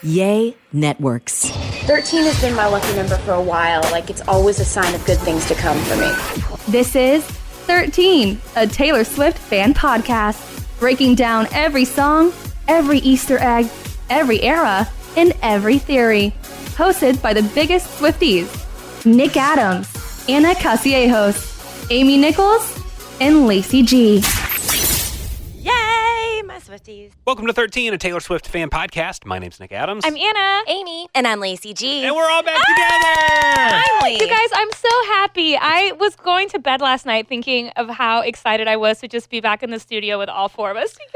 Yay Networks. 13 has been my lucky number for a while. Like, it's always a sign of good things to come for me. This is 13, a Taylor Swift fan podcast, breaking down every song, every Easter egg, every era, and every theory. Hosted by the biggest Swifties, Nick Adams, Anna Casillejos, Amy Nichols, and Lacey G. Yay, my Swifties. Welcome to 13, a Taylor Swift fan podcast. My name's Nick Adams. I'm Anna. Amy. And I'm Lacey G. And we're all back together! Finally. You guys, I'm so happy. I was going to bed last night thinking of how excited I was to just be back in the studio with all four of us together.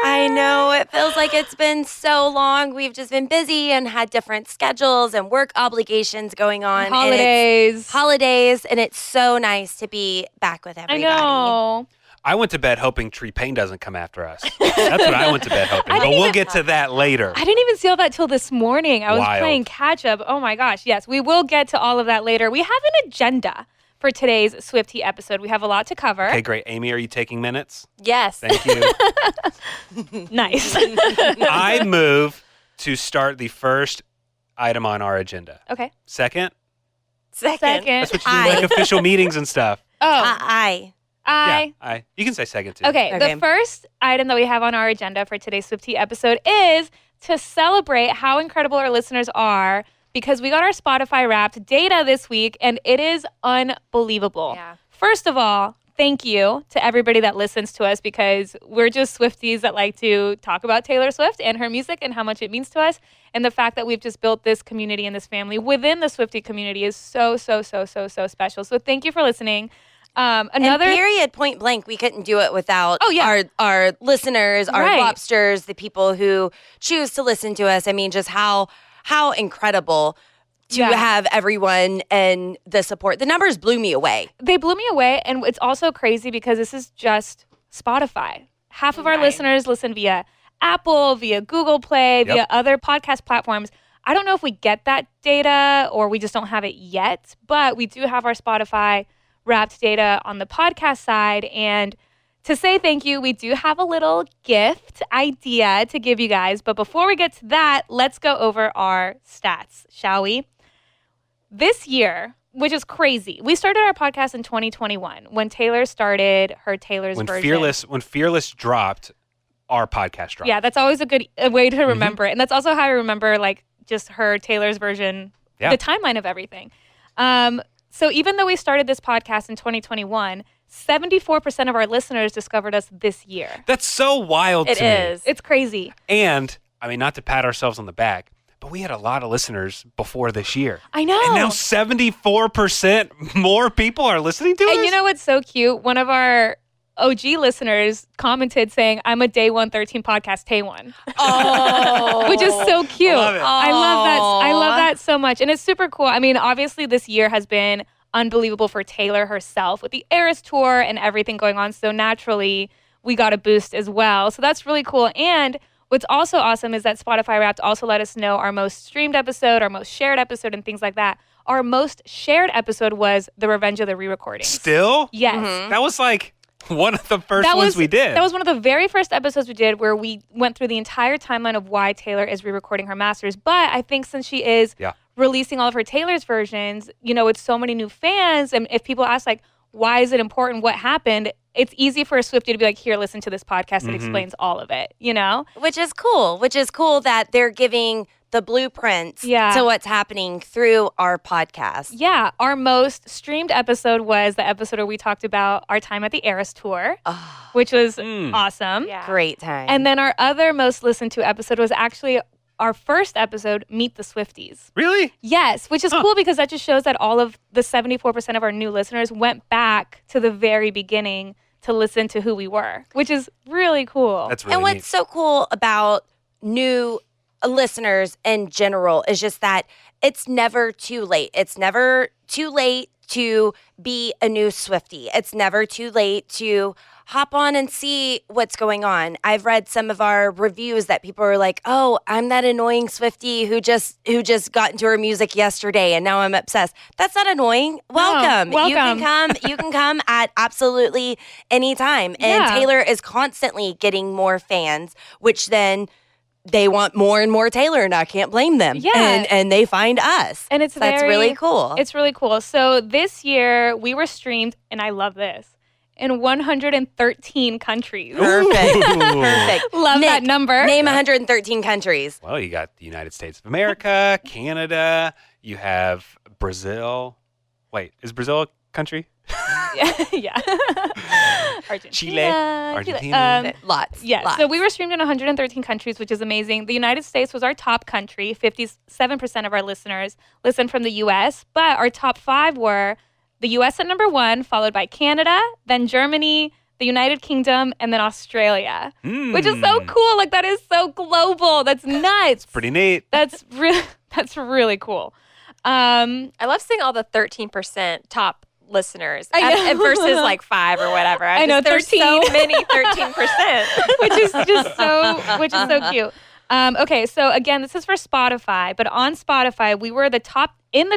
I know. It feels like it's been so long. We've just been busy and had different schedules and work obligations going on. Holidays. And it's so nice to be back with everybody. I know. I went to bed hoping Paine doesn't come after us. That's what I went to bed hoping. But we'll get to that later. I didn't even see all that till this morning. I was Wild. playing catch up. Oh my gosh. Yes, we will get to all of that later. We have an agenda for today's SwifTea episode. We have a lot to cover. Okay, great. Amy, are you taking minutes? Yes. Thank you. Nice. I move to start the first item on our agenda. Okay. Second? Second. That's what you do in like official meetings and stuff. Oh, I. Yeah, you can say second too. Okay, the first item that we have on our agenda for today's SwifTea episode is to celebrate how incredible our listeners are, because we got our Spotify Wrapped data this week, and it is unbelievable. Yeah. First of all, thank you to everybody that listens to us, because we're just Swifties that like to talk about Taylor Swift and her music and how much it means to us. And the fact that we've just built this community and this family within the Swiftie community is so special. So thank you for listeing. And period, point blank, we couldn't do it without our listeners, our lobsters, the people who choose to listen to us. I mean, just how incredible to have everyone and the support. The numbers blew me away. They blew me away, and it's also crazy because this is just Spotify. Half of our listeners listen via Apple, via Google Play, via other podcast platforms. I don't know if we get that data or we just don't have it yet, but we do have our Spotify Wrapped data on the podcast side. And to say thank you, we do have a little gift idea to give you guys. But before we get to that, let's go over our stats, shall we? This year, which is crazy, we started our podcast in 2021 when Taylor started her Taylor's version. When Fearless dropped, our podcast dropped. Yeah, that's always a good way to remember it. And that's also how I remember like just her Taylor's version, the timeline of everything. So even though we started this podcast in 2021, 74% of our listeners discovered us this year. That's so wild to me. It is. It's crazy. And, I mean, not to pat ourselves on the back, but we had a lot of listeners before this year. I know. And now 74% more people are listening to us? And you know what's so cute? One of our OG listeners commented saying, I'm a day 113 podcast, Tay one. Oh. Which is so cute. I love it. I love that so much. And it's super cool. I mean, obviously this year has been unbelievable for Taylor herself with the Eras tour and everything going on. So naturally, we got a boost as well. So that's really cool. And what's also awesome is that Spotify Wrapped also let us know our most streamed episode, our most shared episode, and things like that. Our most shared episode was the Revenge of the Re-Recordings. Still? Yes. Mm-hmm. That was like one of the first ones we did. That was one of the very first episodes we did where we went through the entire timeline of why Taylor is re-recording her masters. But I think since she is releasing all of her Taylor's versions, you know, with so many new fans, and if people ask, like, why is it important? What happened? It's easy for a Swiftie to be like, here, listen to this podcast that explains all of it, you know? Which is cool that they're giving the blueprints to what's happening through our podcast. Yeah. Our most streamed episode was the episode where we talked about our time at the Eras tour, which was awesome. Yeah. Great time. And then our other most listened to episode was actually our first episode, Meet the Swifties. Really? Yes, which is cool because that just shows that all of the 74% of our new listeners went back to the very beginning to listen to who we were, which is really cool. That's really And what's neat. so cool about new listeners in general is just that it's never too late. It's never too late to be a new Swiftie. It's never too late to hop on and see what's going on. I've read some of our reviews that people are like, "Oh, I'm that annoying Swiftie who just got into her music yesterday and now I'm obsessed." That's not annoying. Welcome. Welcome. You can come at absolutely any time. And Taylor is constantly getting more fans, which then they want more and more Taylor, and I can't blame them. Yeah. And they find us. And that's really cool. It's really cool. So this year we were streamed, and I love this, in 113 countries. Perfect. Perfect. Love Nick, that number. Name 113 countries. Well, you got the United States of America, Canada, you have Brazil. Wait, is Brazil a country? Yeah. Argentina. Chile, Argentina. Lots. Yeah, lots. so we were streamed in 113 countries, which is amazing. The United States was our top country. 57% of our listeners listened from the U.S., but our top 5 were the U.S. at number 1, followed by Canada, then Germany, the United Kingdom, and then Australia, which is so cool. Like, that is so global. That's nuts. Pretty neat. That's really cool. I love seeing all the 13% top listeners I know. and versus like 5 or whatever. I know, there's 13. so many 13%. which is so cute. Okay, so again, this is for Spotify, but on Spotify, we were in the top 10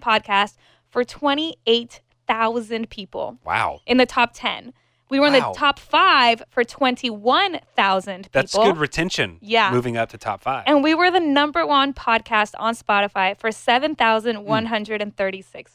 podcast for 28,000 people. Wow. In the top 10. We were in the Wow. top 5 for 21,000 people. That's good retention. Yeah. Moving up to top 5. And we were the number 1 podcast on Spotify for 7,136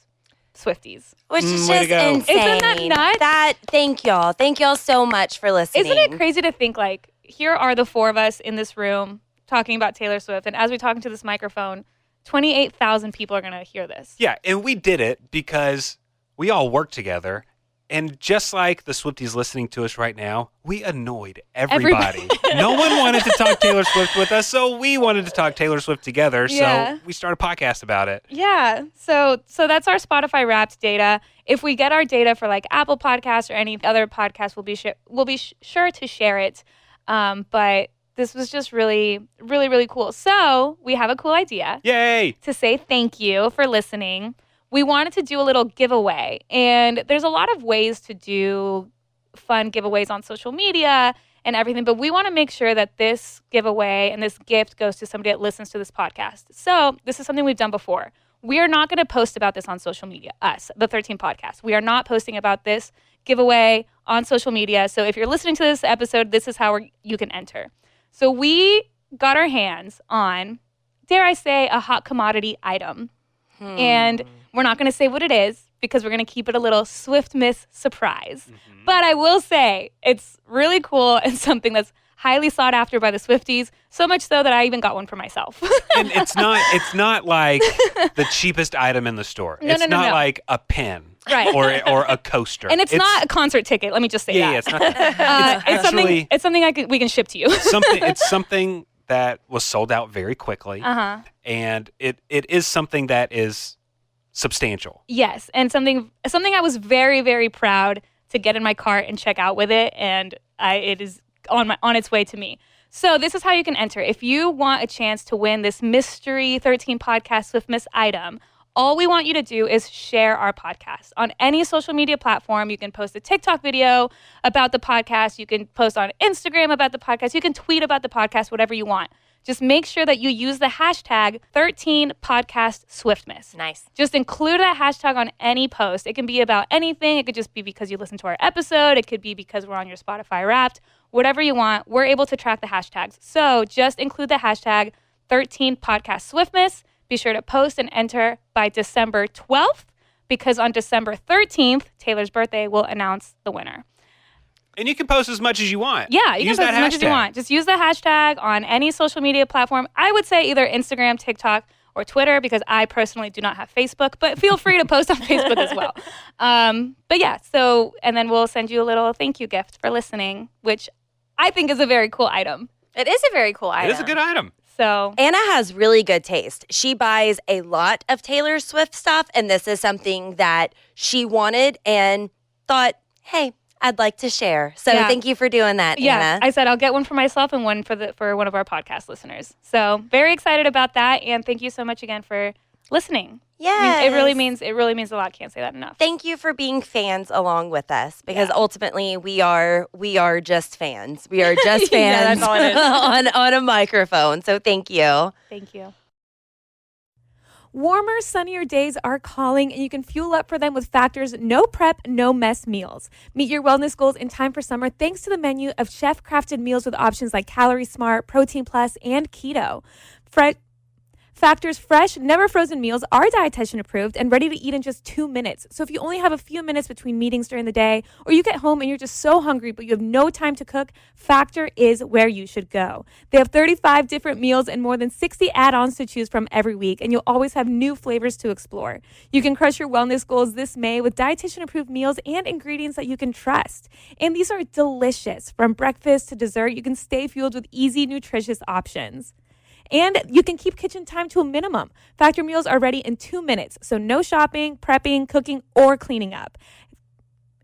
Swifties. Which is Way to just go. insane. Isn't that nuts? Thank y'all. Thank y'all so much for listening. Isn't it crazy to think, like, here are the 4 of us in this room talking about Taylor Swift, and as we talk into this microphone, 28,000 people are going to hear this. Yeah, and we did it because we all work together. And just like the Swifties listening to us right now, we annoyed everybody. No one wanted to talk Taylor Swift with us, so we wanted to talk Taylor Swift together. Yeah. So we started a podcast about it. Yeah. So that's our Spotify Wrapped data. If we get our data for like Apple Podcasts or any other podcast, we'll be sure to share it. But this was just really, really, really cool. So we have a cool idea. Yay! To say thank you for listening. We wanted to do a little giveaway, and there's a lot of ways to do fun giveaways on social media and everything, but we want to make sure that this giveaway and this gift goes to somebody that listens to this podcast. So this is something we've done before. We are not going to post about this on social media, us, the 13 podcast. We are not posting about this giveaway on social media. So if you're listening to this episode, this is how you can enter. So we got our hands on, dare I say, a hot commodity item. And we're not going to say what it is because we're going to keep it a little Swift Miss surprise. But I will say it's really cool and something that's highly sought after by the Swifties, so much so that I even got one for myself. And it's not like the cheapest item in the store. No, it's no, not no. like a pen. Right. Or a coaster. And it's not a concert ticket, let me just say Yeah, that. it's not. It's something we can ship to you. It's something that was sold out very quickly. Uh-huh. And it is something that is substantial. Yes, and something I was very, very proud to get in my cart and check out with it, and it is on its way to me. So this is how you can enter. If you want a chance to win this mystery 13 podcast Swift Miss item, all we want you to do is share our podcast on any social media platform. You can post a TikTok video about the podcast. You can post on Instagram about the podcast. You can tweet about the podcast, whatever you want. Just make sure that you use the hashtag 13podcastswiftmiss. Nice. Just include that hashtag on any post. It can be about anything. It could just be because you listened to our episode. It could be because we're on your Spotify Wrapped. Whatever you want, we're able to track the hashtags. So just include the hashtag 13podcastswiftmiss. Be sure to post and enter by December 12th because on December 13th, Taylor's birthday, we'll announce the winner. And you can post as much as you want. Yeah, you Use can post that as much as you hashtag. want. Just use the hashtag on any social media platform. I would say either Instagram, TikTok, or Twitter because I personally do not have Facebook, but feel free to post on Facebook as well. But yeah, and then we'll send you a little thank you gift for listening, which I think is a very cool item. It is a very cool item. It is a good item. So Anna has really good taste. She buys a lot of Taylor Swift stuff, and this is something that she wanted and thought, hey, I'd like to share. So Yeah. thank you for doing that, yeah, Anna. I said I'll get one for myself and one for one of our podcast listeners. So very excited about that, and thank you so much again for listening. Yes. It really means a lot. Can't say that enough. Thank you for being fans along with us because ultimately we are just fans. We are just Yeah, fans that's all it is. on a microphone. So thank you. Thank you. Warmer, sunnier days are calling, and you can fuel up for them with Factor's no prep, no mess meals. Meet your wellness goals in time for summer thanks to the menu of chef-crafted meals with options like Calorie Smart, Protein Plus, and Keto. Factor's fresh, never frozen meals are dietitian approved and ready to eat in just 2 minutes. So if you only have a few minutes between meetings during the day, or you get home and you're just so hungry but you have no time to cook, Factor is where you should go. They have 35 different meals and more than 60 add-ons to choose from every week, and you'll always have new flavors to explore. You can crush your wellness goals this May with dietitian approved meals and ingredients that you can trust. And these are delicious. From breakfast to dessert, you can stay fueled with easy, nutritious options. And you can keep kitchen time to a minimum. Factor meals are ready in 2 minutes, so no shopping, prepping, cooking, or cleaning up.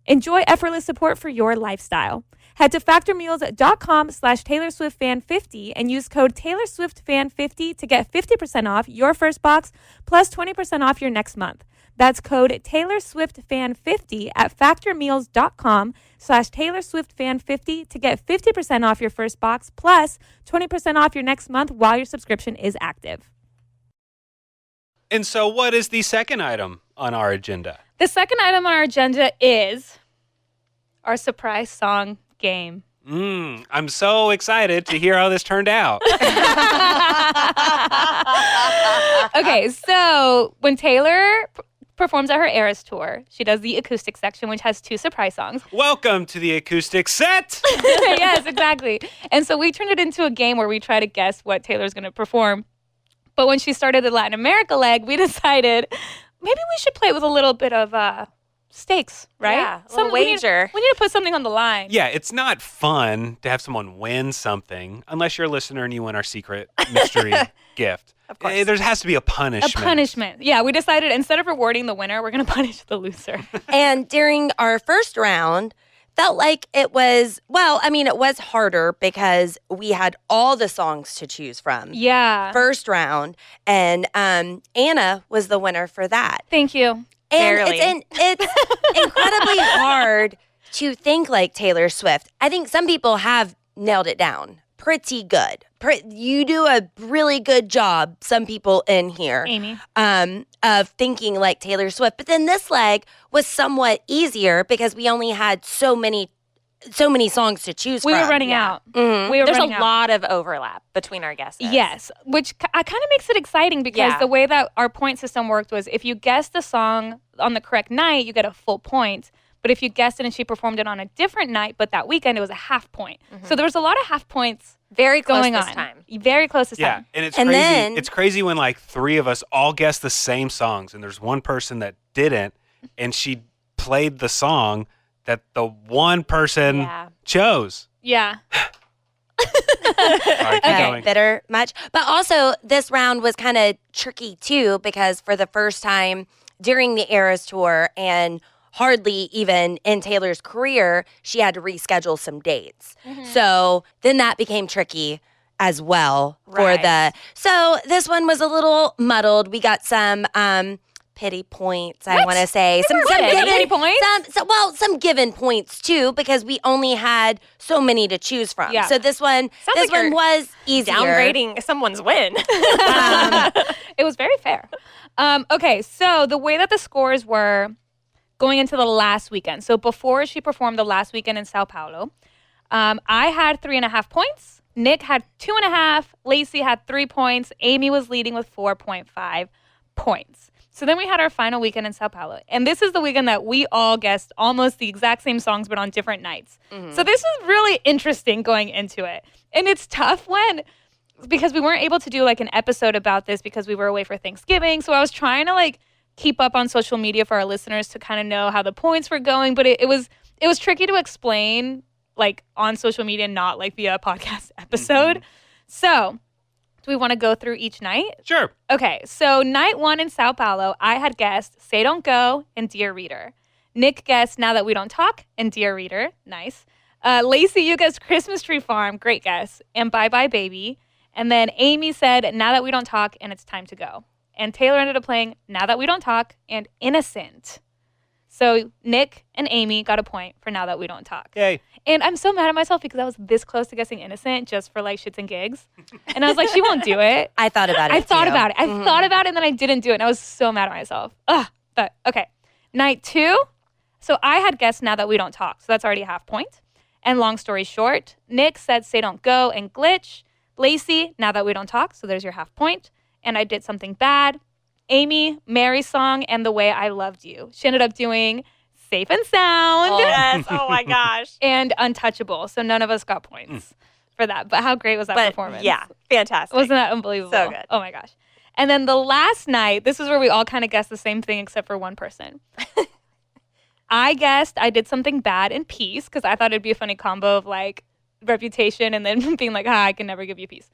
Enjoy effortless support for your lifestyle. Head to factormeals.com/TaylorSwiftFan50 and use code TaylorSwiftFan50 to get 50% off your first box plus 20% off your next month. That's code TaylorSwiftFan50 at factormeals.com/TaylorSwiftFan50 to get 50% off your first box plus 20% off your next month while your subscription is active. And so what is the second item on our agenda? The second item on our agenda is our surprise song game. I'm so excited to hear how this turned out. Okay, so when Taylor performs at her Eras tour, she does the acoustic section, which has 2 surprise songs. Welcome to the acoustic set. Yes, exactly. And so we turned it into a game where we try to guess what Taylor's going to perform. But when she started the Latin America leg, we decided maybe we should play with a little bit of stakes, right? Yeah, a little wager. We need to put something on the line. Yeah, it's not fun to have someone win something unless you're a listener and you win our secret mystery gift. Of course. There has to be a punishment. A punishment. Yeah, we decided instead of rewarding the winner, we're going to punish the loser. And during our first round, felt like it was, it was harder because we had all the songs to choose from. Yeah. First round. And Anna was the winner for that. Thank you. And Barely. it's incredibly hard to think like Taylor Swift. I think some people have nailed it down pretty good. You do a really good job, some people in here, Amy, of thinking like Taylor Swift. But then this leg was somewhat easier because we only had so many songs to choose from. we were running out. Mhm. We were There's a running out. lot of overlap between our guesses. Yes, which kind of makes it exciting because Yeah. the way that our point system worked was if you guessed the song on the correct night, you get a full point. But if you guessed it and she performed it on a different night, but that weekend, it was a half point. So there was a lot of half points Very close going this on. time. Very close this Yeah, time. and it's And crazy. then- It's crazy when like 3 of us all guess the same songs, and there's one person that didn't, and she played the song that the one person Yeah. chose. Yeah. All right, keep going. Bitter much. But also, this round was kind of tricky too because for the first time during the Eras tour and hardly even in Taylor's career, she had to reschedule some dates. So then that became tricky as well Right. So this one was a little muddled. We got some pity points, I want to say. Some pity points? Some given points too because we only had so many to choose from. Yeah. So this one like you're was easier. Downgrading someone's win. It was very fair. Okay, so the way that the scores were going into the last weekend. So before she performed the last weekend in Sao Paulo, I had 3.5 points. Nick had 2.5. Lacey had 3 points. Amy was leading with 4.5 points. So then we had our final weekend in Sao Paulo. And this is the weekend that we all guessed almost the exact same songs, but on different nights. So this is really interesting going into it. And it's tough because we weren't able to do like an episode about this because we were away for Thanksgiving. So I was trying to like keep up on social media for our listeners to kind of know how the points were going. But it was tricky to explain like on social media, not like via a podcast episode. So do we want to go through each night? Sure. Okay, so night 1 in Sao Paulo, I had guessed Say Don't Go and Dear Reader. Nick guessed Now That We Don't Talk and Dear Reader. Nice. Lacey, you guessed Christmas Tree Farm. Great guess. And Bye Bye Baby. And then Amy said Now That We Don't Talk and It's Time to Go. And Taylor ended up playing Now That We Don't Talk and Innocent. So Nick and Amy got a point for Now That We Don't Talk. Yay. And I'm so mad at myself because I was this close to guessing innocent just for like shits and gigs. And I was like, she won't do it. I thought about it. I thought too. about it. I thought about it and then I didn't do it. And I was so mad at myself. Ugh. But okay. Night 2. So I had guessed Now That We Don't Talk. So that's already a half point. And long story short, Nick said Say Don't Go and Glitch. Lacey, Now That We Don't Talk. So there's your half point. And I Did Something Bad. Amy, Mary's Song, and The Way I Loved You. She ended up doing Safe and Sound. Oh, yes. Oh, my gosh. And Untouchable. So none of us got points for that. But how great was that performance? Yeah, fantastic. Wasn't that unbelievable? So good. Oh, my gosh. And then the last night, this is where we all kind of guessed the same thing except for one person. I guessed I Did Something Bad in Peace because I thought it'd be a funny combo of like Reputation and then being like, I can never give you peace.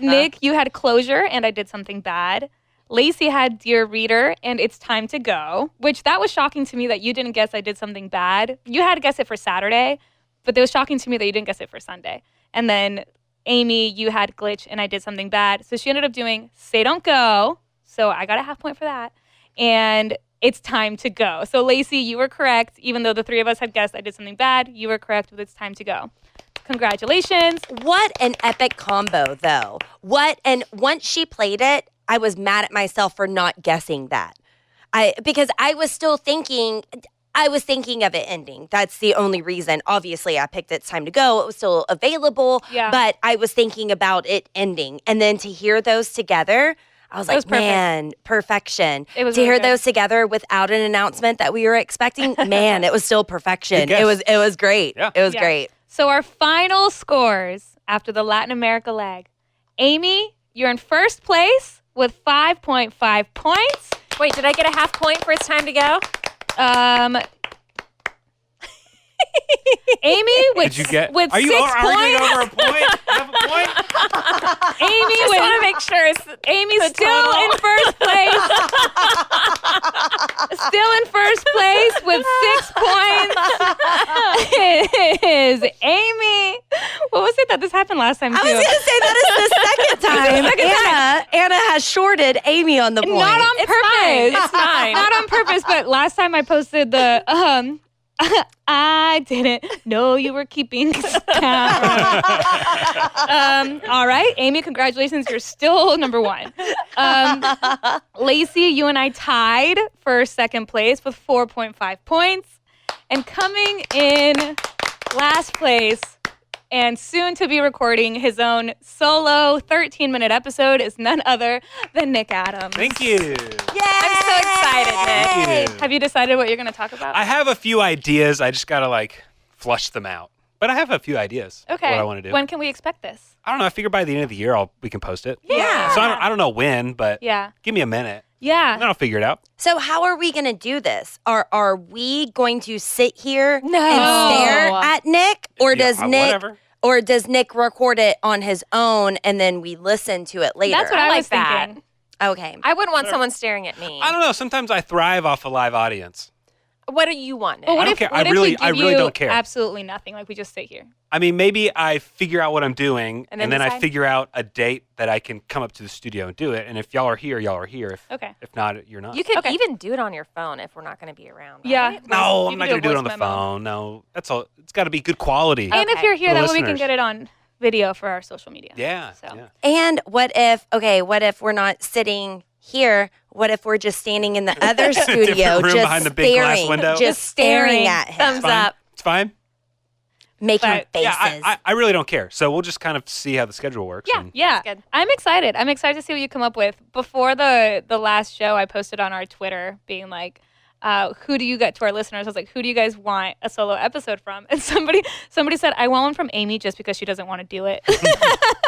Nick, you had Closure and I Did Something Bad. Lacey had Dear Reader and It's Time to Go, which that was shocking to me that you didn't guess I Did Something Bad. You had to guess it for Saturday, but it was shocking to me that you didn't guess it for Sunday. And then Amy, you had Glitch and I Did Something Bad. So she ended up doing Say Don't Go. So I got a half point for that. And It's Time to Go. So Lacey, you were correct. Even though the three of us had guessed I Did Something Bad, you were correct with It's Time to Go. Congratulations. What an epic combo, though. And once she played it, I was mad at myself for not guessing that. Because I was thinking of it ending. That's the only reason. Obviously, I picked It's Time to Go. It was still available, but I was thinking about it ending. And then to hear those together, I was like, man, perfection. It was to really hear good. those together without an announcement that we were expecting, man, it was still perfection. Good guess. It was great. Yeah. It was Yeah. great. So our final scores after the Latin America leg. Amy, you're in first place with 5.5 points. Wait, did I get a half point for It's Time to Go? Amy with, Did you get? with Are you 6 arguing points. over a point? Half a point? Amy I with want to make sure it's Amy's the still total. in first place. Still in first place with 6 points is Amy. What was it that this happened last time too? I was going to say that is the second time. Anna has shorted Amy on the point. Not on purpose. It's fine. Not on purpose, but last time I posted the I didn't know you were keeping count. All right, Amy, congratulations. You're still number 1. Lacey, you and I tied for second place with 4.5 points. And coming in last place and soon to be recording his own solo 13-minute episode is none other than Nick Adams. Thank you. I'm so excited, Nick. Thank you. Have you decided what you're going to talk about? I have a few ideas. I just got to flush them out. But I have a few ideas. Okay. What I want to do. When can we expect this? I don't know. I figure by the end of the year we can post it. Yeah. So I don't know when, but Yeah. give me a minute. Yeah. And then I'll figure it out. So how are we going to do this? Are we going to sit here No. and stare at Nick, or Yeah, does Nick, whatever. or does Nick record it on his own and then we listen to it later? That's what I like was that. thinking. Okay. I wouldn't want someone staring at me. I don't know. Sometimes I thrive off a live audience. What do you want, Nick? But what don't if, care. what I if really- we give I really you don't care. absolutely nothing? Like we just sit here. I mean, maybe I figure out what I'm doing, And and then then I decide? figure out a date that I can come up to the studio and do it. And if y'all are here, y'all are here. Okay. If not, you're not. You could Okay. even do it on your phone if we're not going to be around. Right? Yeah. No, You I'm can not do going a to do it voice on the memo. phone. No, that's all. It's got to be good quality. And if Okay. you're here, For that way we can listeners. get it on video for our social media. Yeah. So. Yeah. And what if we're not sitting here? What if we're just standing in the other studio, Different room just behind the big glass staring, window? just staring at him, Thumbs Fine. up. It's fine. making But, faces? Yeah, I really don't care. So we'll just kind of see how the schedule works. Yeah, and- yeah. That's good. I'm excited. I'm excited to see what you come up with. Before the last show, I posted on our Twitter being like, who do you get to our listeners? I was like, who do you guys want a solo episode from? And somebody said, I want one from Amy just because she doesn't want to do it.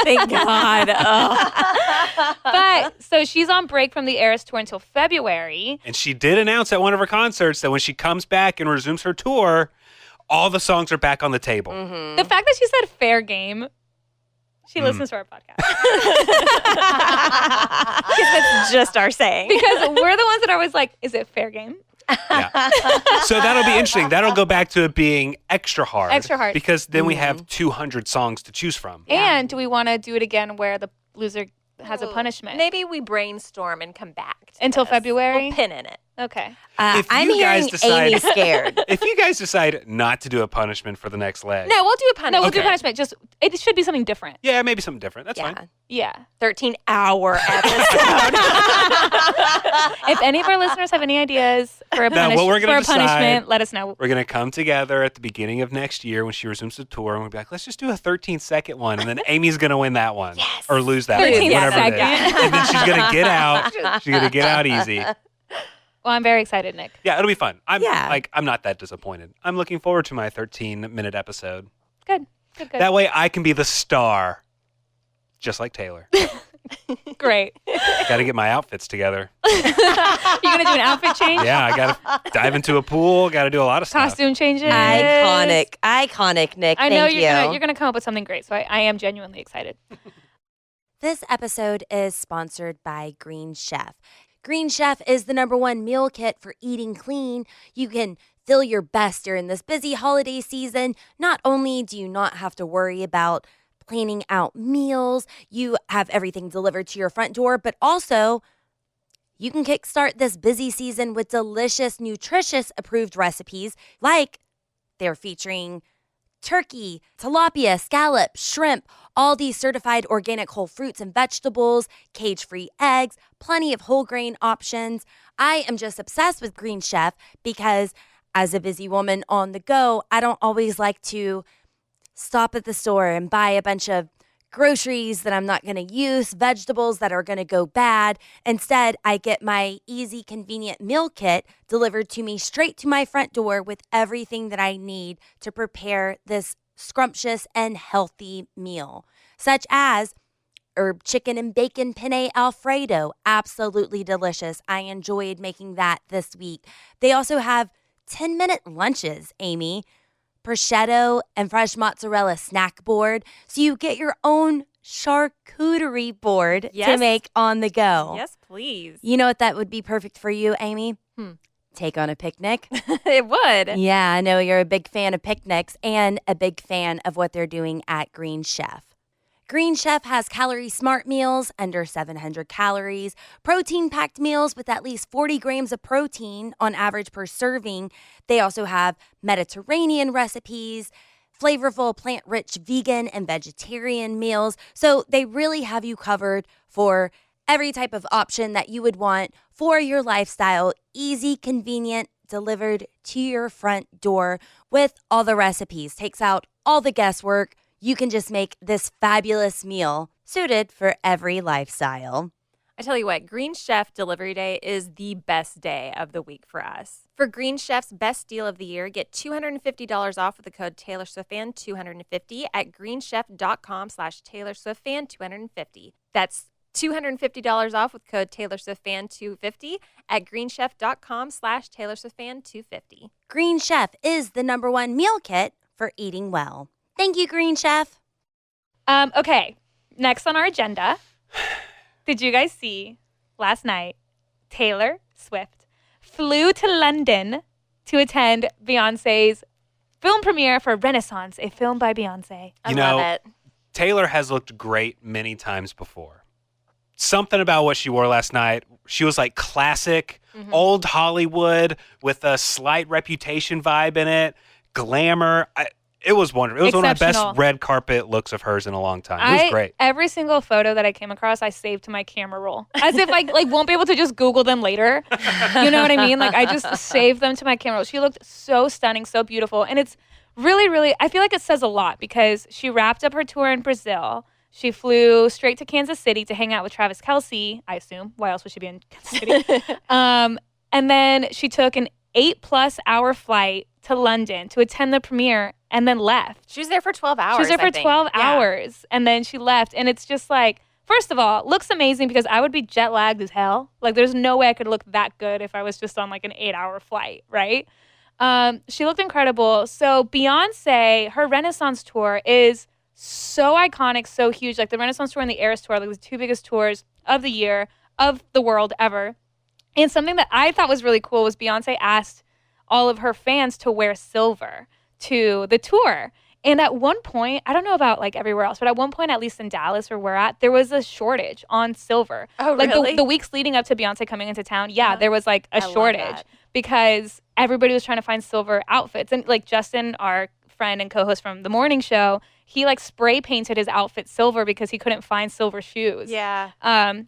Thank God. Oh. But so she's on break from the Eras tour until February. And she did announce at one of her concerts that when she comes back and resumes her tour, all the songs are back on the table. Mm-hmm. The fact that she said fair game, she listens to our podcast. It's just our saying. Because we're the ones that are always like, is it fair game? Yeah. So that'll be interesting. That'll go back to it being extra hard. Extra hard. Because then we have 200 songs to choose from. And do we want to do it again where the loser has a Ooh. punishment? Maybe we brainstorm and come back to Until this. February? We'll pin in it. Okay. If I'm you guys hearing Amy decide- scared. If you guys decide not to do a punishment for the next leg, No, we'll do a punishment. No, we'll do punishment. Just it should be something different. yeah, maybe something different. That's Yeah. fine. Yeah. 13-hour episode. If any of our listeners have any ideas for a, Now, what we're gonna decide- punishment, let us know. We're going to come together at the beginning of next year when she resumes the tour, and we'll be like, let's just do a 13-second one, and then Amy's going to win that one. Yes. Or lose that one, 13 whatever it is. seconds. And then she's going to get out. She's going to get out easy. Well, I'm very excited, Nick. Yeah, it'll be fun. I'm not that disappointed. I'm looking forward to my 13-minute episode. Good. That way I can be the star, just like Taylor. Great. Got to get my outfits together. You're gonna do an outfit change? Yeah, I got to dive into a pool. Got to do a lot of stuff. Costume changes. Iconic, Nick. I know Thank you. you're gonna come up with something great, so I am genuinely excited. This episode is sponsored by Green Chef. Green Chef is the #1 meal kit for eating clean. You can feel your best during this busy holiday season. Not only do you not have to worry about planning out meals, you have everything delivered to your front door, but also you can kickstart this busy season with delicious, nutritious approved recipes like they're featuring turkey, tilapia, scallop, shrimp, all these certified organic whole fruits and vegetables, cage-free eggs, plenty of whole grain options. I am just obsessed with Green Chef because as a busy woman on the go, I don't always like to stop at the store and buy a bunch of groceries that I'm not going to use, vegetables that are going to go bad. Instead, I get my easy, convenient meal kit delivered to me straight to my front door with everything that I need to prepare this scrumptious and healthy meal, such as herb chicken and bacon penne Alfredo. Absolutely delicious. I enjoyed making that this week. They also have 10-minute lunches, Amy. Prosciutto and fresh mozzarella snack board. So you get your own charcuterie board to Yes. make on the go. Yes, please. You know what that would be perfect for you, Amy? Take on a picnic. It would. Yeah, I know you're a big fan of picnics and a big fan of what they're doing at Green Chef. Green Chef has calorie smart meals under 700 calories, protein-packed meals with at least 40 grams of protein on average per serving. They also have Mediterranean recipes, flavorful plant-rich vegan and vegetarian meals. So they really have you covered for every type of option that you would want for your lifestyle. Easy, convenient, delivered to your front door with all the recipes. Takes out all the guesswork. You can just make this fabulous meal suited for every lifestyle. I tell you what, Green Chef Delivery Day is the best day of the week for us. For Green Chef's best deal of the year, get $250 off with the code TaylorSwiftFan250 at greenchef.com/TaylorSwiftFan250. That's $250 off with code TaylorSwiftFan250 at greenchef.com/TaylorSwiftFan250. Green Chef is the #1 meal kit for eating well. Thank you, Green Chef. Okay, next on our agenda, did you guys see last night Taylor Swift flew to London to attend Beyonce's film premiere for Renaissance, a film by Beyonce. I love it. Taylor has looked great many times before. Something about what she wore last night, she was like classic, old Hollywood with a slight Reputation vibe in it, glamour. It was wonderful. It was one of the best Exceptional. red carpet looks of hers in a long time. It was great. Every single photo that I came across, I saved to my camera roll, as if I won't be able to just Google them later. You know what I mean? Like I just saved them to my camera roll. She looked so stunning, so beautiful, and it's really, really. I feel like it says a lot because she wrapped up her tour in Brazil. She flew straight to Kansas City to hang out with Travis Kelce, I assume. Why else would she be in Kansas City? And then she took an 8+ hour flight to London to attend the premiere and then left. She was there for 12 hours. She was there for I think. 12 Yeah. hours and then she left. And it's just like, first of all, looks amazing because I would be jet lagged as hell. Like there's no way I could look that good if I was just on like an 8-hour flight, right? She looked incredible. So Beyonce, her Renaissance tour is so iconic, so huge. Like the Renaissance tour and the Eras tour, like the two biggest tours of the year, of the world ever. And something that I thought was really cool was Beyonce asked all of her fans to wear silver to the tour. And at one point, I don't know about like everywhere else, but at one point, at least in Dallas where we're at, there was a shortage on silver. Oh, like really? the weeks leading up to Beyonce coming into town, there was like a I love shortage that. because everybody was trying to find silver outfits. And like Justin, our friend and co-host from the morning show, he like spray painted his outfit silver because he couldn't find silver shoes. Yeah.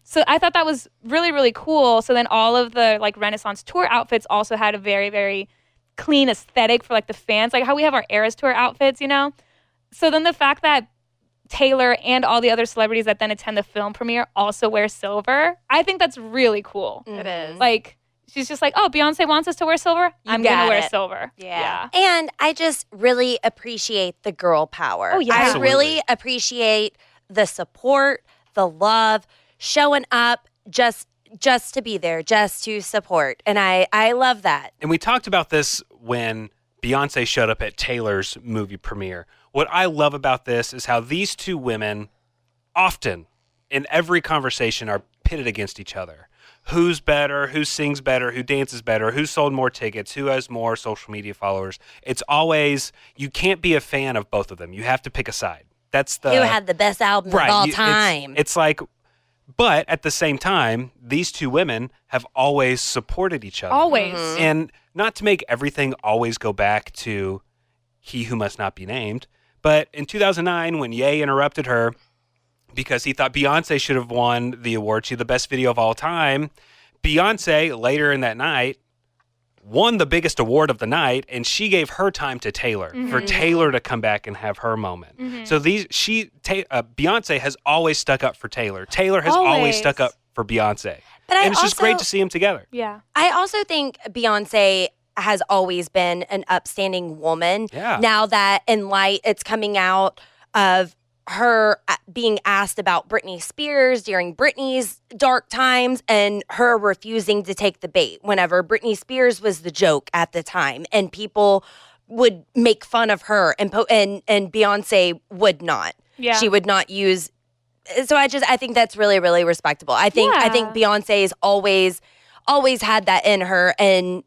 So I thought that was really, really cool. So then all of the like Renaissance tour outfits also had a very, very clean aesthetic for like the fans, like how we have our Eras Tour outfits, you know? So then the fact that Taylor and all the other celebrities that then attend the film premiere also wear silver, I think that's really cool. It is. Like, she's just like, oh, Beyonce wants us to wear silver? I'm going to got wear it. silver. Yeah. And I just really appreciate the girl power. Oh, yeah. I Absolutely. really appreciate the support, the love, showing up just to be there, just to support. And I love that. And we talked about this when Beyonce showed up at Taylor's movie premiere. What I love about this is how these two women often in every conversation are pitted against each other. Who's better, who sings better, who dances better, who sold more tickets, who has more social media followers. It's always, you can't be a fan of both of them. You have to pick a side. That's the... Who had the best album of all It's- time. It's like, but at the same time, these two women have always supported each other. Always. And not to make everything always go back to he who must not be named, but in 2009, when Ye interrupted her because he thought Beyonce should have won the award, she had the best video of all time, Beyonce, later in that night, won the biggest award of the night, and she gave her time to Taylor for Taylor to come back and have her moment. So Beyonce has always stuck up for Taylor. Taylor has always Always. stuck up for Beyonce. But I And it's just great also- to see them together. Yeah. I also think Beyonce has always been an upstanding woman. Yeah. Now that in light it's coming out of her being asked about Britney Spears during Britney's dark times and her refusing to take the bait whenever Britney Spears was the joke at the time and people would make fun of her and Beyonce would not. Yeah. She would not use. So I think that's really, really respectable. I think Yeah. Beyonce's always had that in her, and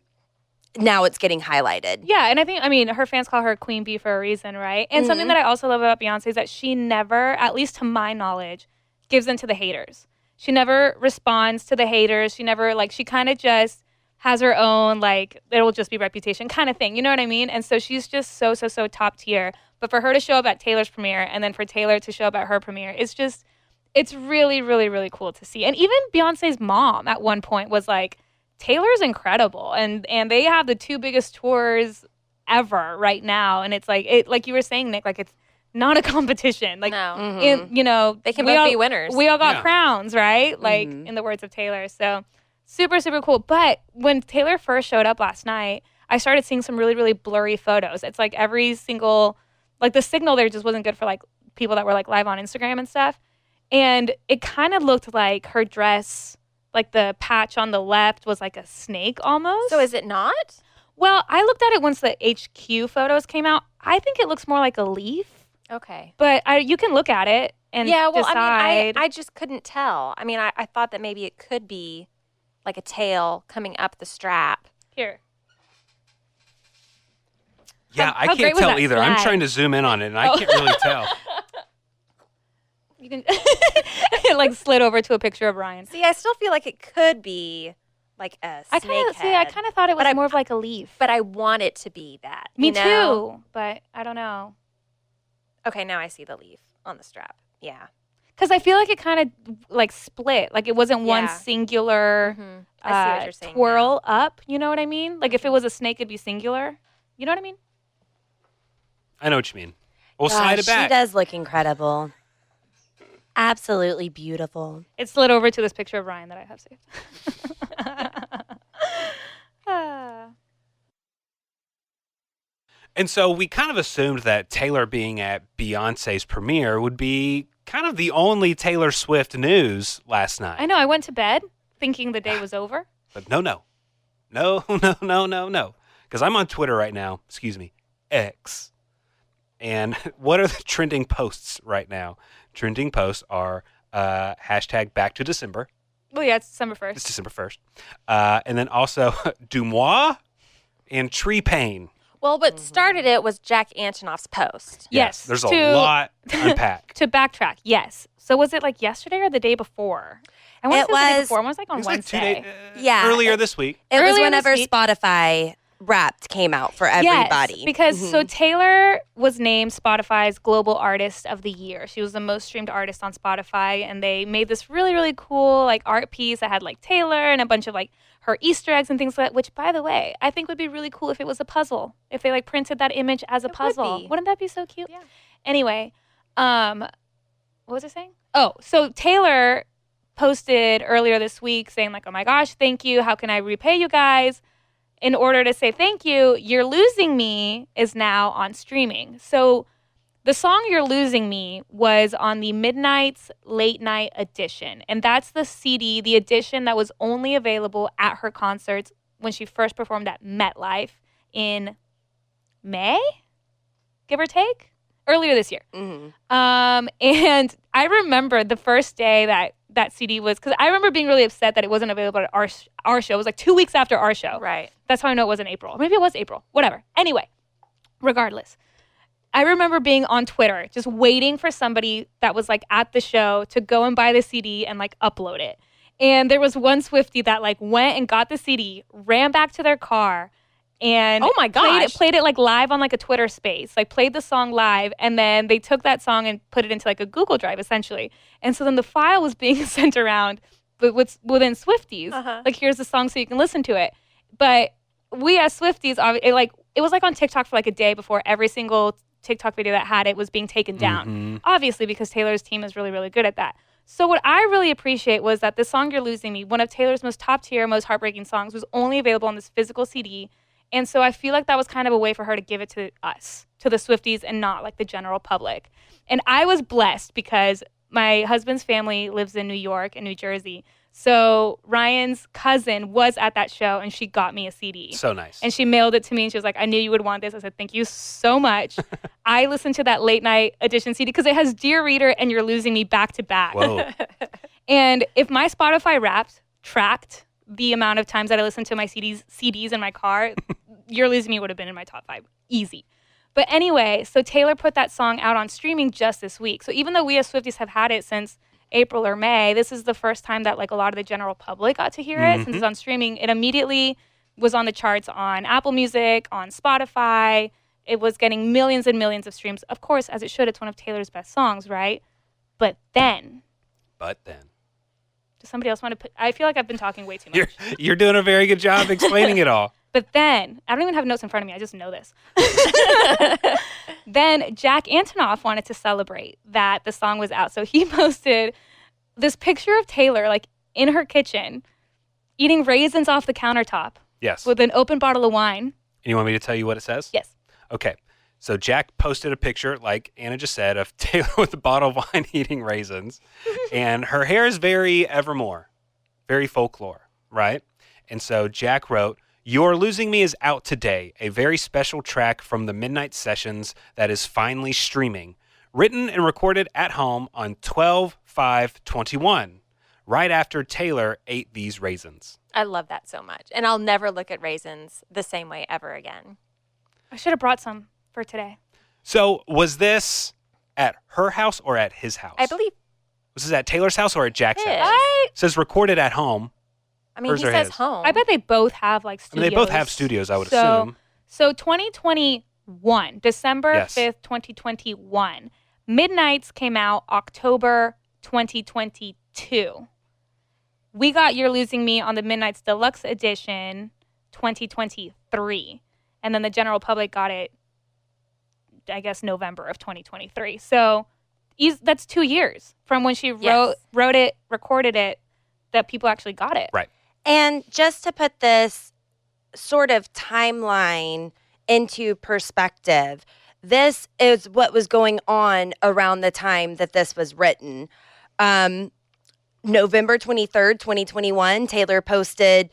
now it's getting highlighted. Yeah, and I mean, her fans call her Queen Bee for a reason, right? And something that I also love about Beyonce is that she never, at least to my knowledge, gives in to the haters. She never responds to the haters. She never, she kind of just has her own, it'll just be reputation kind of thing. You know what I mean? And so she's just so top tier. But for her to show up at Taylor's premiere and then for Taylor to show up at her premiere, it's really, really, really cool to see. And even Beyonce's mom at one point was like, Taylor's incredible, and they have the two biggest tours ever right now, and it's like you were saying, Nick, it's not a competition. No. And They can we both all- be winners. We all got Yeah. crowns, right? In the words of Taylor. So super, super cool. But when Taylor first showed up last night, I started seeing some really, really blurry photos. It's like every single, the signal there just wasn't good for people that were live on Instagram and stuff, and it kind of looked like her dress. The patch on the left was like a snake almost. So is it not? Well, I looked at it once the HQ photos came out. I think it looks more like a leaf, Okay. but you can look at it and Yeah, well, decide. I just couldn't tell. I mean, I thought that maybe it could be like a tail coming up the strap. Here. Yeah, How I great can't was tell that either. I'm flag? trying to zoom in on it, and I can't really tell. You can it slid over to a picture of Ryan. See, I still feel like it could be like a I snake kind of thought it was But more of like a leaf. but I want it to be that. Me you know? too, but I don't know. Okay, now I see the leaf on the strap. Yeah. Because I feel like it kind of split. It wasn't one Yeah. singular I see what you're saying twirl up. You know what I mean? If it was a snake, it'd be singular. You know what I mean? I know what you mean. We'll Gosh, slide it back. She does look incredible. Absolutely beautiful. It slid over to this picture of Ryan that I have saved. Ah. And so we kind of assumed that Taylor being at Beyonce's premiere would be kind of the only Taylor Swift news last night. I know. I went to bed thinking the day was over. But no. Because I'm on Twitter right now. Excuse me. X. And what are the trending posts right now? Trending posts are hashtag back to December. Well, yeah, it's December 1st. It's December 1st. And then also Dumois and Tree Paine. Well, what started it was Jack Antonoff's post. Yes. There's a lot to unpack. To backtrack, yes. So was it like yesterday or the day before? I want to say the day before. It was like on It was like Wednesday. 2 days, Yeah. earlier this week. It was Earlier whenever this week- Spotify Wrapped came out for everybody. Yes, because so Taylor was named Spotify's Global Artist of the Year. She was the most streamed artist on Spotify, and they made this really, really cool like art piece that had like Taylor and a bunch of like her Easter eggs and things like that, which, by the way, I think would be really cool if it was a puzzle. If they like printed that image as a puzzle. be. Wouldn't that be so cute? Yeah. Anyway, what was I saying? Oh, so Taylor posted earlier this week saying like, oh my gosh, thank you. How can I repay you guys? In order to say thank you, You're Losing Me is now on streaming. So the song You're Losing Me was on the Midnight's Late Night Edition. And that's the CD, the edition that was only available at her concerts when she first performed at MetLife in May, give or take, earlier this year. And I remember the first day that CD was, because I remember being really upset that it wasn't available at our show. It was like 2 weeks after our show. Right. That's how I know it wasn't April. Maybe it was April. Whatever. Anyway, regardless, I remember being on Twitter just waiting for somebody that was like at the show to go and buy the CD and like upload it. And there was one Swiftie that like went and got the CD, ran back to their car, and Oh my gosh. played it like live on like a Twitter space, like played the song live, and then they took that song and put it into like a Google Drive essentially. And so then the file was being sent around, but within Swifties, like here's the song so you can listen to it. But we as Swifties, it was like on TikTok for like a day before every single TikTok video that had it was being taken down. Obviously, because Taylor's team is really, really good at that. So what I really appreciate was that the song You're Losing Me, one of Taylor's most top tier, most heartbreaking songs, was only available on this physical CD. And so I feel like that was kind of a way for her to give it to us, to the Swifties, and not like the general public. And I was blessed because my husband's family lives in New York and New Jersey. So Ryan's cousin was at that show, and she got me a CD. So nice. And she mailed it to me, and she was like, I knew you would want this. I said, thank you so much. I listened to that late night edition CD because it has Dear Reader and You're Losing Me back to back. Whoa. And if my Spotify Wrapped tracked the amount of times that I listened to my CDs in my car, You're Losing Me would have been in my top 5. Easy. But anyway, so Taylor put that song out on streaming just this week. So even though we as Swifties have had it since April or May, this is the first time that like a lot of the general public got to hear it. Since it's on streaming, it immediately was on the charts on Apple Music, on Spotify. It was getting millions and millions of streams. Of course, as it should. It's one of Taylor's best songs, right? But then, does somebody else want to put? I feel like I've been talking way too much. You're doing a very good job explaining it all. But then, I don't even have notes in front of me. I just know this. Then Jack Antonoff wanted to celebrate that the song was out. So he posted this picture of Taylor, like in her kitchen, eating raisins off the countertop Yes. with an open bottle of wine. And you want me to tell you what it says? Yes. Okay. So Jack posted a picture, like Anna just said, of Taylor with a bottle of wine eating raisins. And her hair is very Evermore, very folklore, right? And so Jack wrote, You're Losing Me is out today, a very special track from the Midnight Sessions that is finally streaming. Written and recorded at home on 12/5/21, right after Taylor ate these raisins. I love that so much. And I'll never look at raisins the same way ever again. I should have brought some for today. So was this at her house or at his house? I believe. Was this at Taylor's house or at Jack's His. house? It says recorded at home. I mean, Hers he or says his? home. I bet they both have like I studios. mean, they both have studios, I would assume. So 2021, December Yes. 5th, 2021. Midnights came out October 2022. We got You're Losing Me on the Midnights Deluxe Edition 2023. And then the general public got it, I guess, November of 2023. So that's 2 years from when she Yes. wrote it, recorded it, that people actually got it. Right. And just to put this sort of timeline into perspective, this is what was going on around the time that this was written. November 23rd, 2021, Taylor posted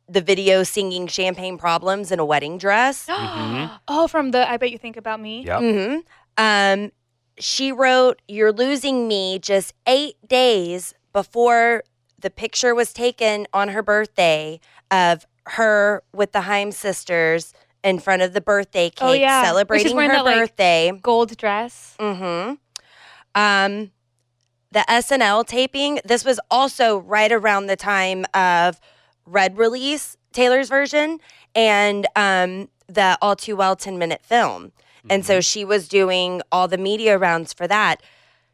the video singing Champagne Problems in a wedding dress. Oh, from the I Bet You Think About Me? Yep. She wrote You're Losing Me just 8 days before the picture was taken on her birthday of her with the Haim sisters in front of the birthday cake, Where she's celebrating wearing her that, birthday. Gold dress. The SNL taping, this was also right around the time of Red Release, Taylor's version, and the All Too Well 10-minute film. And so she was doing all the media rounds for that.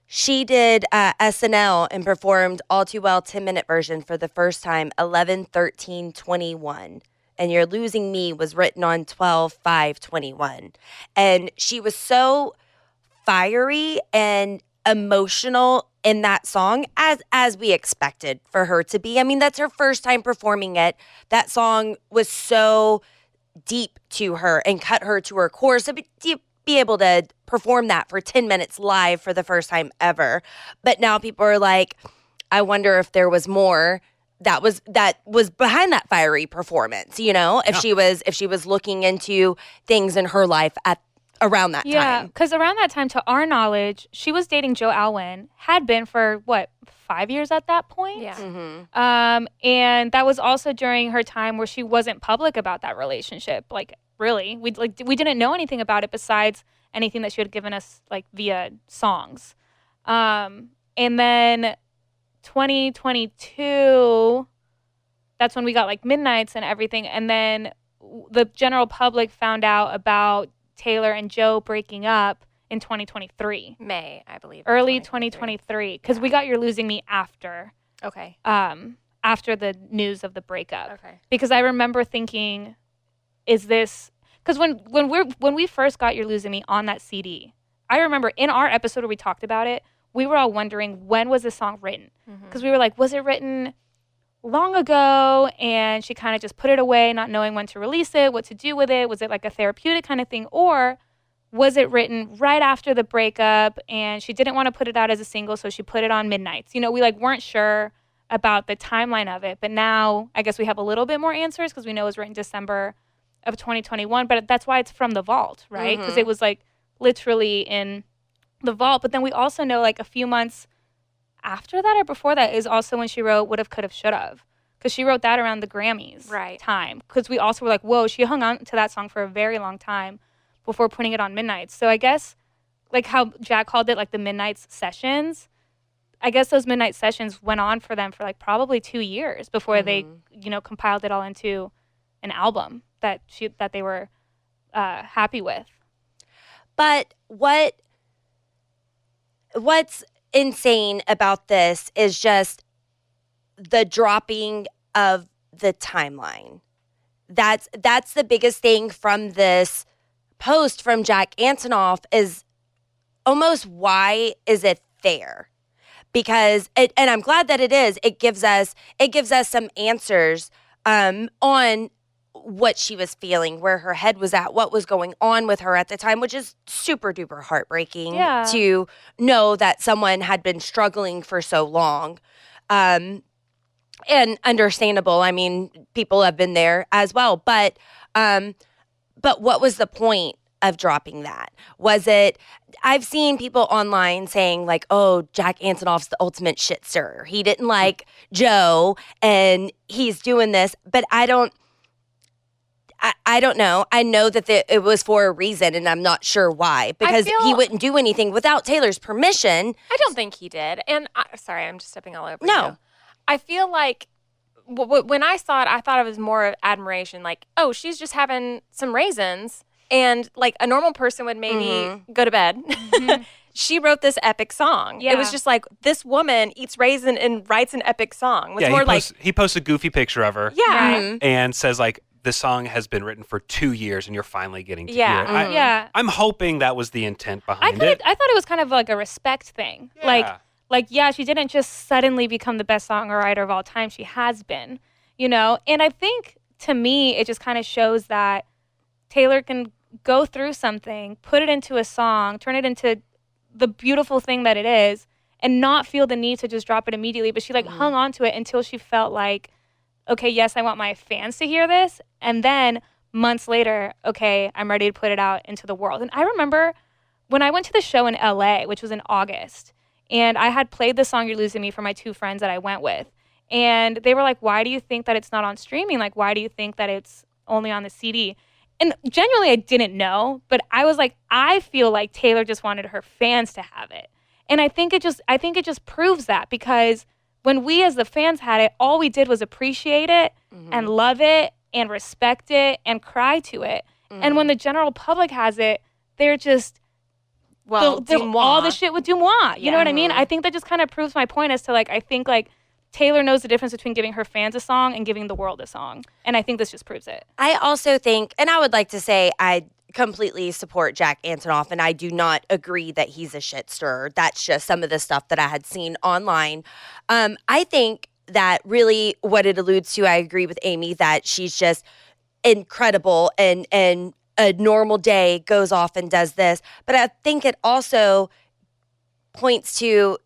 She did SNL and performed All Too Well 10-minute version for the first time, 11/13/21. And You're Losing Me was written on 12/5/21. And she was so fiery and emotional in that song as we expected for her to be. I mean, that's her first time performing it. That song was so deep to her and cut her to her core. So to be able to perform that for 10 minutes live for the first time ever. But now people are like, I wonder if there was more that was behind that fiery performance, you know, if she was looking into things in her life at around that time. Yeah, because around that time, to our knowledge, she was dating Joe Alwyn, had been for, 5 years at that point? Yeah. And that was also during her time where she wasn't public about that relationship. Like, really. We didn't know anything about it besides anything that she had given us, like, via songs. And then 2022, that's when we got, like, Midnights and everything. And then the general public found out about Taylor and Joe breaking up in 2023. May, I believe. Early 2023. Because we got You're Losing Me after. Okay. After the news of the breakup. Okay. Because I remember thinking, is this... Because when we first got You're Losing Me on that CD, I remember in our episode where we talked about it, we were all wondering, when was this song written? Because we were like, was it written long ago and she kind of just put it away, not knowing when to release it, what to do with it? Was it like a therapeutic kind of thing? Or was it written right after the breakup and she didn't want to put it out as a single, so she put it on Midnights? You know, we weren't sure about the timeline of it, but now I guess we have a little bit more answers because we know it was written December of 2021, but that's why it's from the vault, right? Because it was like literally in the vault. But then we also know like a few months after that or before that is also when she wrote Would've, Could've, Should've, because she wrote that around the Grammys time. Because we also were like, whoa, she hung on to that song for a very long time before putting it on Midnights. So I guess like how Jack called it, like the Midnights sessions, I guess those Midnight sessions went on for them for like probably 2 years before they, compiled it all into an album that they were happy with. But what's insane about this is just the dropping of the timeline. That's the biggest thing from this post from Jack Antonoff is almost, why is it there? Because and I'm glad that it is. It gives us some answers on what she was feeling, where her head was at, what was going on with her at the time, which is super duper heartbreaking to know that someone had been struggling for so long. And understandable. I mean, people have been there as well. But what was the point of dropping that? Was it, I've seen people online saying like, oh, Jack Antonoff's the ultimate shit stirrer. He didn't like Joe and he's doing this, but I don't know. I know that it was for a reason, and I'm not sure why. Because he wouldn't do anything without Taylor's permission. I don't think he did. And sorry, I'm just stepping all over you. No. I feel like when I saw it, I thought it was more of admiration. Like, oh, she's just having some raisins. And like a normal person would maybe go to bed. She wrote this epic song. Yeah. It was just like, this woman eats raisin and writes an epic song. It's more he posts a goofy picture of her. Yeah. And says like, this song has been written for 2 years and you're finally getting to hear it. I'm hoping that was the intent behind it. I thought it was kind of like a respect thing. Yeah. Like, she didn't just suddenly become the best songwriter of all time. She has been, And I think, to me, it just kind of shows that Taylor can go through something, put it into a song, turn it into the beautiful thing that it is, and not feel the need to just drop it immediately. But she, hung on to it until she felt like, okay, yes, I want my fans to hear this. And then months later, okay, I'm ready to put it out into the world. And I remember when I went to the show in LA, which was in August, and I had played the song You're Losing Me for my 2 friends that I went with. And they were like, why do you think that it's not on streaming? Like, why do you think that it's only on the CD? and genuinely I didn't know, but I was like, I feel like Taylor just wanted her fans to have it. And I think it just proves that, because when we as the fans had it, all we did was appreciate it and love it and respect it and cry to it. And when the general public has it, they're just all the shit with Dumois. You know what I mean? I think that just kind of proves my point as to like, I think like Taylor knows the difference between giving her fans a song and giving the world a song. And I think this just proves it. I also think, and I would like to say I completely support Jack Antonoff, and I do not agree that he's a shit stirrer. That's just some of the stuff that I had seen online. I think that really what it alludes to, I agree with Amy, that she's just incredible and a normal day goes off and does this. But I think it also points to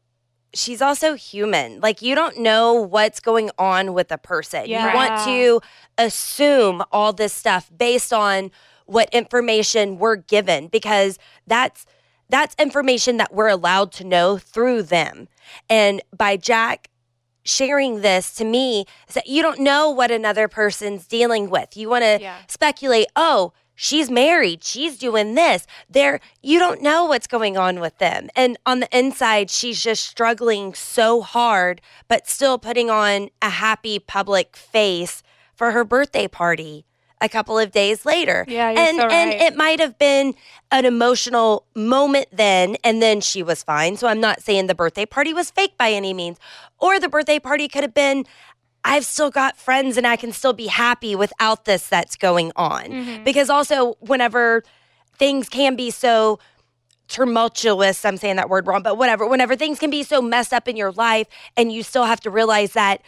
she's also human. Like, you don't know what's going on with a person. Yeah. You want to assume all this stuff based on what information we're given, because that's information that we're allowed to know through them. And by Jack sharing this to me, is that you don't know what another person's dealing with. You want to speculate, oh, she's married, she's doing this. You don't know what's going on with them. And on the inside, she's just struggling so hard, but still putting on a happy public face for her birthday party a couple of days later. Yeah, you're and so right. And it might have been an emotional moment then, and then she was fine. So I'm not saying the birthday party was fake by any means. Or the birthday party could have been, I've still got friends and I can still be happy without this that's going on. Because also, whenever things can be so tumultuous, I'm saying that word wrong, but whatever, whenever things can be so messed up in your life and you still have to realize that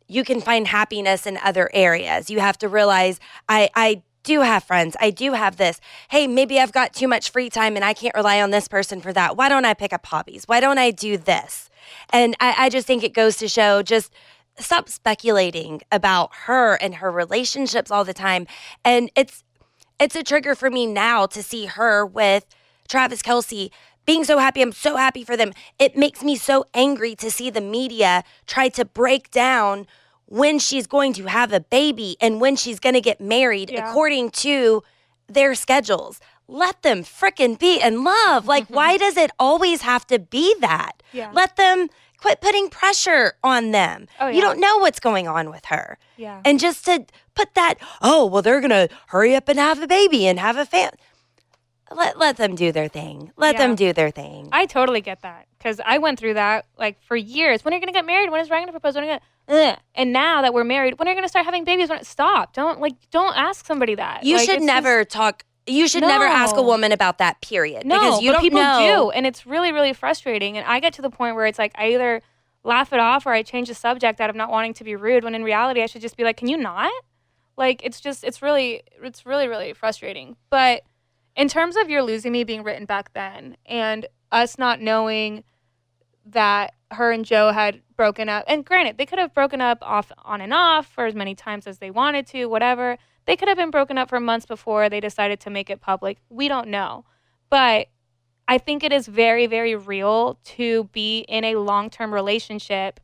you can find happiness in other areas. You have to realize, I do have friends. I do have this. Hey, maybe I've got too much free time and I can't rely on this person for that. Why don't I pick up hobbies? Why don't I do this? And I just think it goes to show, just stop speculating about her and her relationships all the time. And it's a trigger for me now to see her with Travis Kelce being so happy. I'm so happy for them. It makes me so angry to see the media try to break down when she's going to have a baby and when she's going to get married according to their schedules. Let them frickin' be in love. Like, why does it always have to be that? Yeah. Let them quit putting pressure on them. Oh, yeah. You don't know what's going on with her. Yeah. And just to put that, oh, well, they're going to hurry up and have a baby and have a family. Let them do their thing. Let them do their thing. I totally get that, because I went through that like for years. When are you going to get married? When is Ryan going to propose? When are you gonna... And now that we're married, when are you going to start having babies? Stop. Don't ask somebody that. You like, should never talk. You should never ask a woman about that, period. No, because you but don't people know. do, and it's really, really frustrating. And I get to the point where it's like I either laugh it off or I change the subject out of not wanting to be rude, when in reality I should just be like, can you not? Like, it's really, really frustrating. But in terms of You're Losing Me being written back then and us not knowing that her and Joe had broken up, and granted, they could have broken up on and off for as many times as they wanted to, whatever. They could have been broken up for months before they decided to make it public. We don't know. But I think it is very, very real to be in a long-term relationship,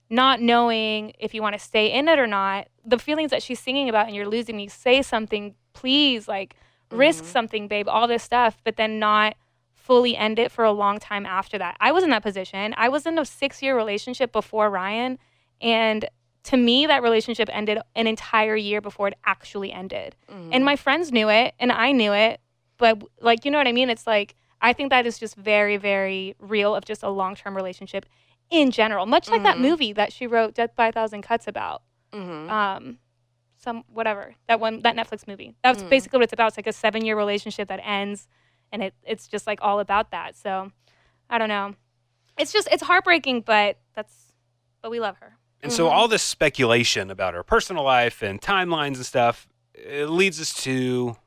not knowing if you want to stay in it or not. The feelings that she's singing about and You're Losing Me, say something, please, like, risk something, babe, all this stuff, but then not fully end it for a long time after that. I was in that position. I was in a 6-year relationship before Ryan, and to me, that relationship ended an entire year before it actually ended. And my friends knew it, and I knew it, but, like, you know what I mean? It's like, I think that is just very, very real of just a long-term relationship in general, much like that movie that she wrote Death by a Thousand Cuts about. That Netflix movie. That's basically what it's about. It's like a 7-year relationship that ends, and it's just like all about that. So I don't know. It's heartbreaking, but we love her. And so all this speculation about her personal life and timelines and stuff, it leads us to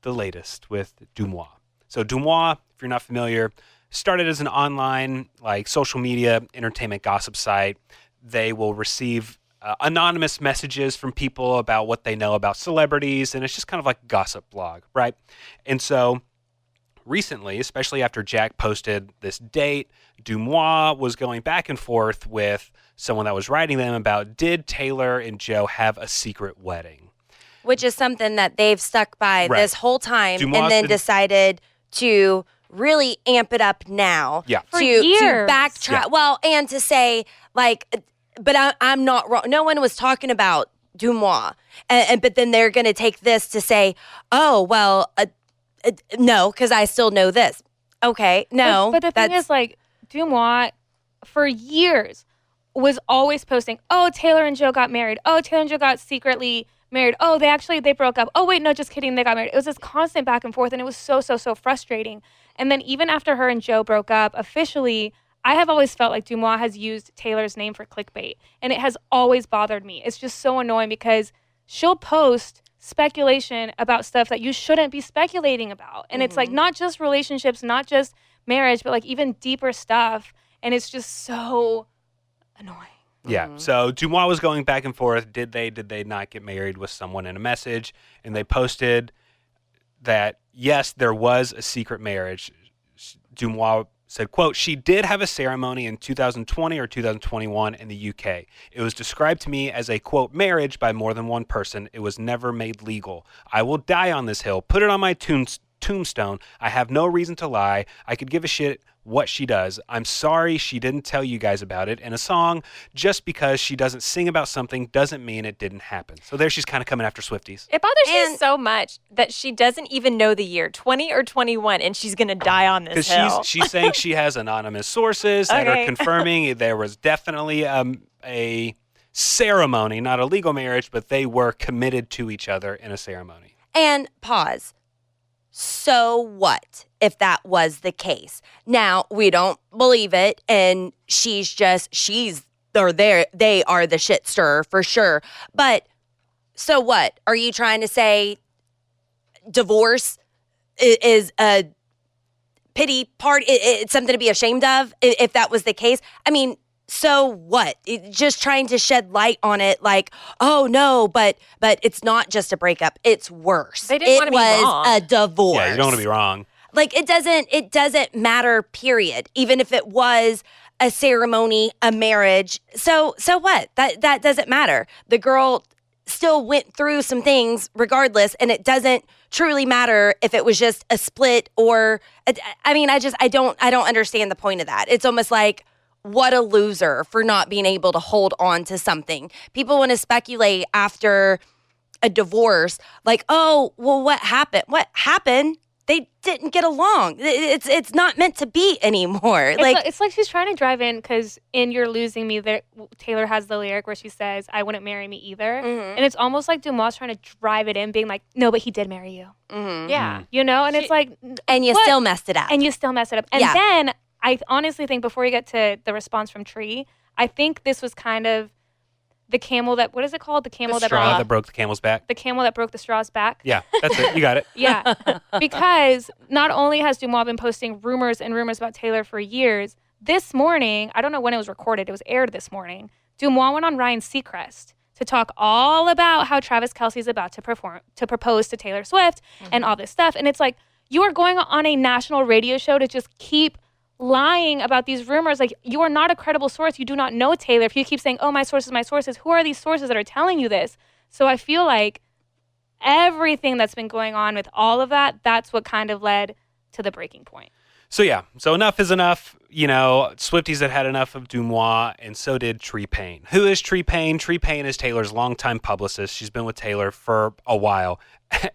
the latest with Dumois. So Dumois, if you're not familiar, started as an online, like, social media entertainment gossip site. They will receive anonymous messages from people about what they know about celebrities, and it's just kind of like a gossip blog, right? And so recently, especially after Jack posted this date, Dumois was going back and forth with someone that was writing them about, did Taylor and Joe have a secret wedding? which is something that they've stuck by Right. this whole time, Dumois and then been- decided to really amp it up now. Yeah. To, years. to backtrack. Yeah. Well, and to say, like, but I'm not wrong. No one was talking about Dumois. But then they're going to take this to say, oh, well, no, because I still know this. Okay, no. But the thing is, like, Dumois, for years, was always posting, oh, Taylor and Joe got married. Oh, Taylor and Joe got secretly married. Oh, they broke up. Oh, wait, no, just kidding. They got married. It was this constant back and forth, and it was so frustrating. And then even after her and Joe broke up officially, I have always felt like Dumois has used Taylor's name for clickbait, and it has always bothered me. It's just so annoying because she'll post speculation about stuff that you shouldn't be speculating about. And it's like not just relationships, not just marriage, but like even deeper stuff. And it's just so annoying. Yeah. So Dumois was going back and forth. Did they not get married with someone in a message? And they posted that, yes, there was a secret marriage. Dumois said, quote, she did have a ceremony in 2020 or 2021 in the UK. It was described to me as a, quote, marriage by more than one person. It was never made legal. I will die on this hill. Put it on my tombstone. I have no reason to lie. I could give a shit what she does. I'm sorry she didn't tell you guys about it in a song. Just because she doesn't sing about something doesn't mean it didn't happen. So there she's kind of coming after Swifties. It bothers me so much that she doesn't even know the year, 20 or 21, and she's going to die on this hill. Because she's saying she has anonymous sources that are confirming there was definitely a ceremony, not a legal marriage, but they were committed to each other in a ceremony. And pause. So what if that was the case? Now, we don't believe it, and they are the shit stirrer for sure. But so what? Are you trying to say divorce is a pity part? It's something to be ashamed of if that was the case? I mean, so what? Just trying to shed light on it, like, oh no, but it's not just a breakup; it's worse. They didn't want to be wrong. It was a divorce. Yeah, you don't want to be wrong. Like it doesn't matter. Period. Even if it was a ceremony, a marriage. So what? That doesn't matter. The girl still went through some things regardless, and it doesn't truly matter if it was just a split or. I mean, I don't understand the point of that. It's almost like, what a loser for not being able to hold on to something. People want to speculate after a divorce, like, oh, well, what happened? What happened? They didn't get along. It's not meant to be anymore. It's like she's trying to drive in because in You're Losing Me, Taylor has the lyric where she says, I wouldn't marry me either. And it's almost like Dumois trying to drive it in, being like, no, but he did marry you. Yeah. You know? And it's like, and you still messed it up. And you still messed it up. And then I honestly think before you get to the response from Tree, I think this was kind of the camel that, what is it called? The camel The straw that broke the camel's back. The camel that broke the straw's back. Yeah, that's it. You got it. Yeah. Because not only has Dumois been posting rumors and rumors about Taylor for years, this morning, I don't know when it was recorded, it was aired this morning, Dumois went on Ryan Seacrest to talk all about how Travis Kelce's about to propose to Taylor Swift and all this stuff. And it's like, you are going on a national radio show to just keep lying about these rumors. Like, you are not a credible source. You do not know Taylor. If you keep saying, oh, my sources, who are these sources that are telling you this? So I feel like everything that's been going on with all of that, that's what kind of led to the breaking point. So enough is enough. You know, Swifties had enough of Dumois, and so did Tree Paine. Who is Tree Paine? Tree Paine is Taylor's longtime publicist. She's been with Taylor for a while.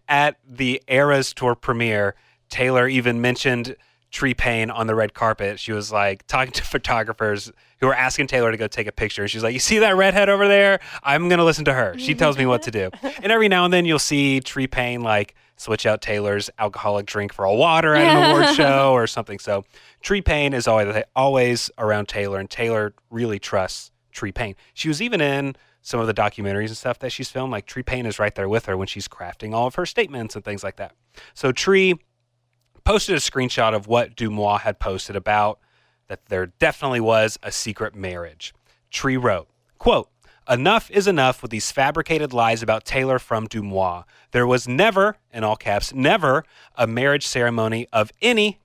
At the Eras tour premiere, Taylor even mentioned Tree Paine on the red carpet. She was like talking to photographers who were asking Taylor to go take a picture. She's like, you see that redhead over there? I'm going to listen to her. She tells me what to do. And every now and then you'll see Tree Paine like switch out Taylor's alcoholic drink for a water at an award show or something. So Tree Paine is always around Taylor, and Taylor really trusts Tree Paine. She was even in some of the documentaries and stuff that she's filmed. Like, Tree Paine is right there with her when she's crafting all of her statements and things like that. So Tree posted a screenshot of what Dumois had posted about that there definitely was a secret marriage. Tree wrote, quote, enough is enough with these fabricated lies about Taylor from Dumois. There was never, in all caps, never a marriage ceremony of any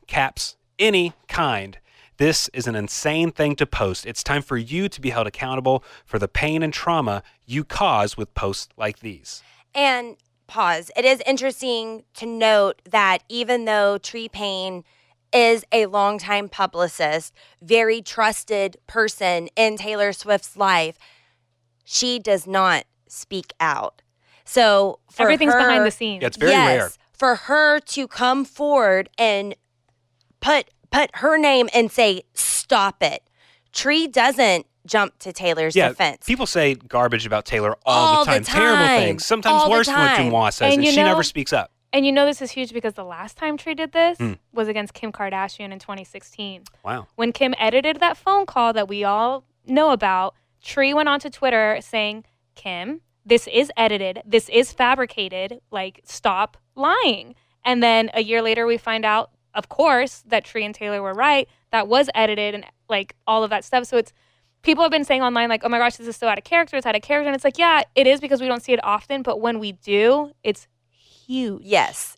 kind. This is an insane thing to post. It's time for you to be held accountable for the pain and trauma you cause with posts like these. And pause. It is interesting to note that even though Paine is a longtime publicist, very trusted person in Taylor Swift's life, she does not speak out. So for Everything's her, behind the scenes. Yeah, it's very rare. For her to come forward and put her name and say, stop it. Tree doesn't jump to Taylor's defense. People say garbage about Taylor all the time. Terrible things. Sometimes All the worse than what time. Dumois says, and you she know- never speaks up. And you know this is huge because the last time Tree did this was against Kim Kardashian in 2016. Wow. When Kim edited that phone call that we all know about, Tree went onto Twitter saying, Kim, this is edited. This is fabricated. Like, stop lying. And then a year later, we find out, of course, that Tree and Taylor were right. That was edited and like all of that stuff. So it's people have been saying online, like, oh my gosh, this is so out of character. It's out of character. And it's like, yeah, it is because we don't see it often. But when we do, it's huge. Yes.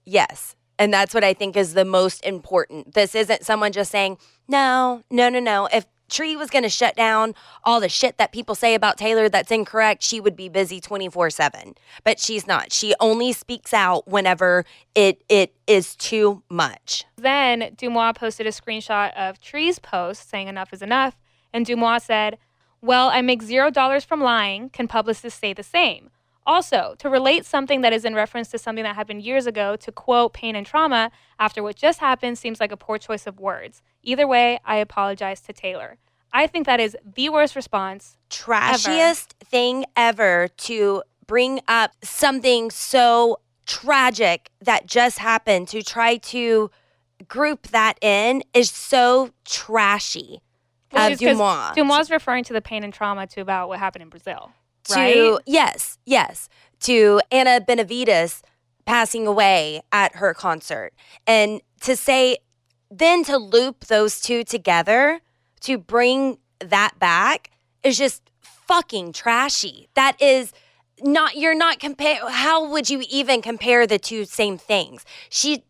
And that's what I think is the most important. This isn't someone just saying, no. If Tree was going to shut down all the shit that people say about Taylor that's incorrect, she would be busy 24/7. But she's not. She only speaks out whenever it is too much. Then Dumois posted a screenshot of Tree's post saying enough is enough. And Dumois said, well, I make $0 from lying. Can publicists say the same? Also, to relate something that is in reference to something that happened years ago to quote Pain and trauma after what just happened seems like a poor choice of words. Either way, I apologize to Taylor. I think that is the worst response. Trashiest thing ever to bring up something so tragic that just happened, to try to group that in is so trashy. Which is 'cause Dumois. Dumois referring to the pain and trauma to about what happened in Brazil, right? Yes. To Anna Benavides passing away at her concert. And to say, then to loop those two together, to bring that back is just fucking trashy. That is not, you're not how would you even compare the two same things?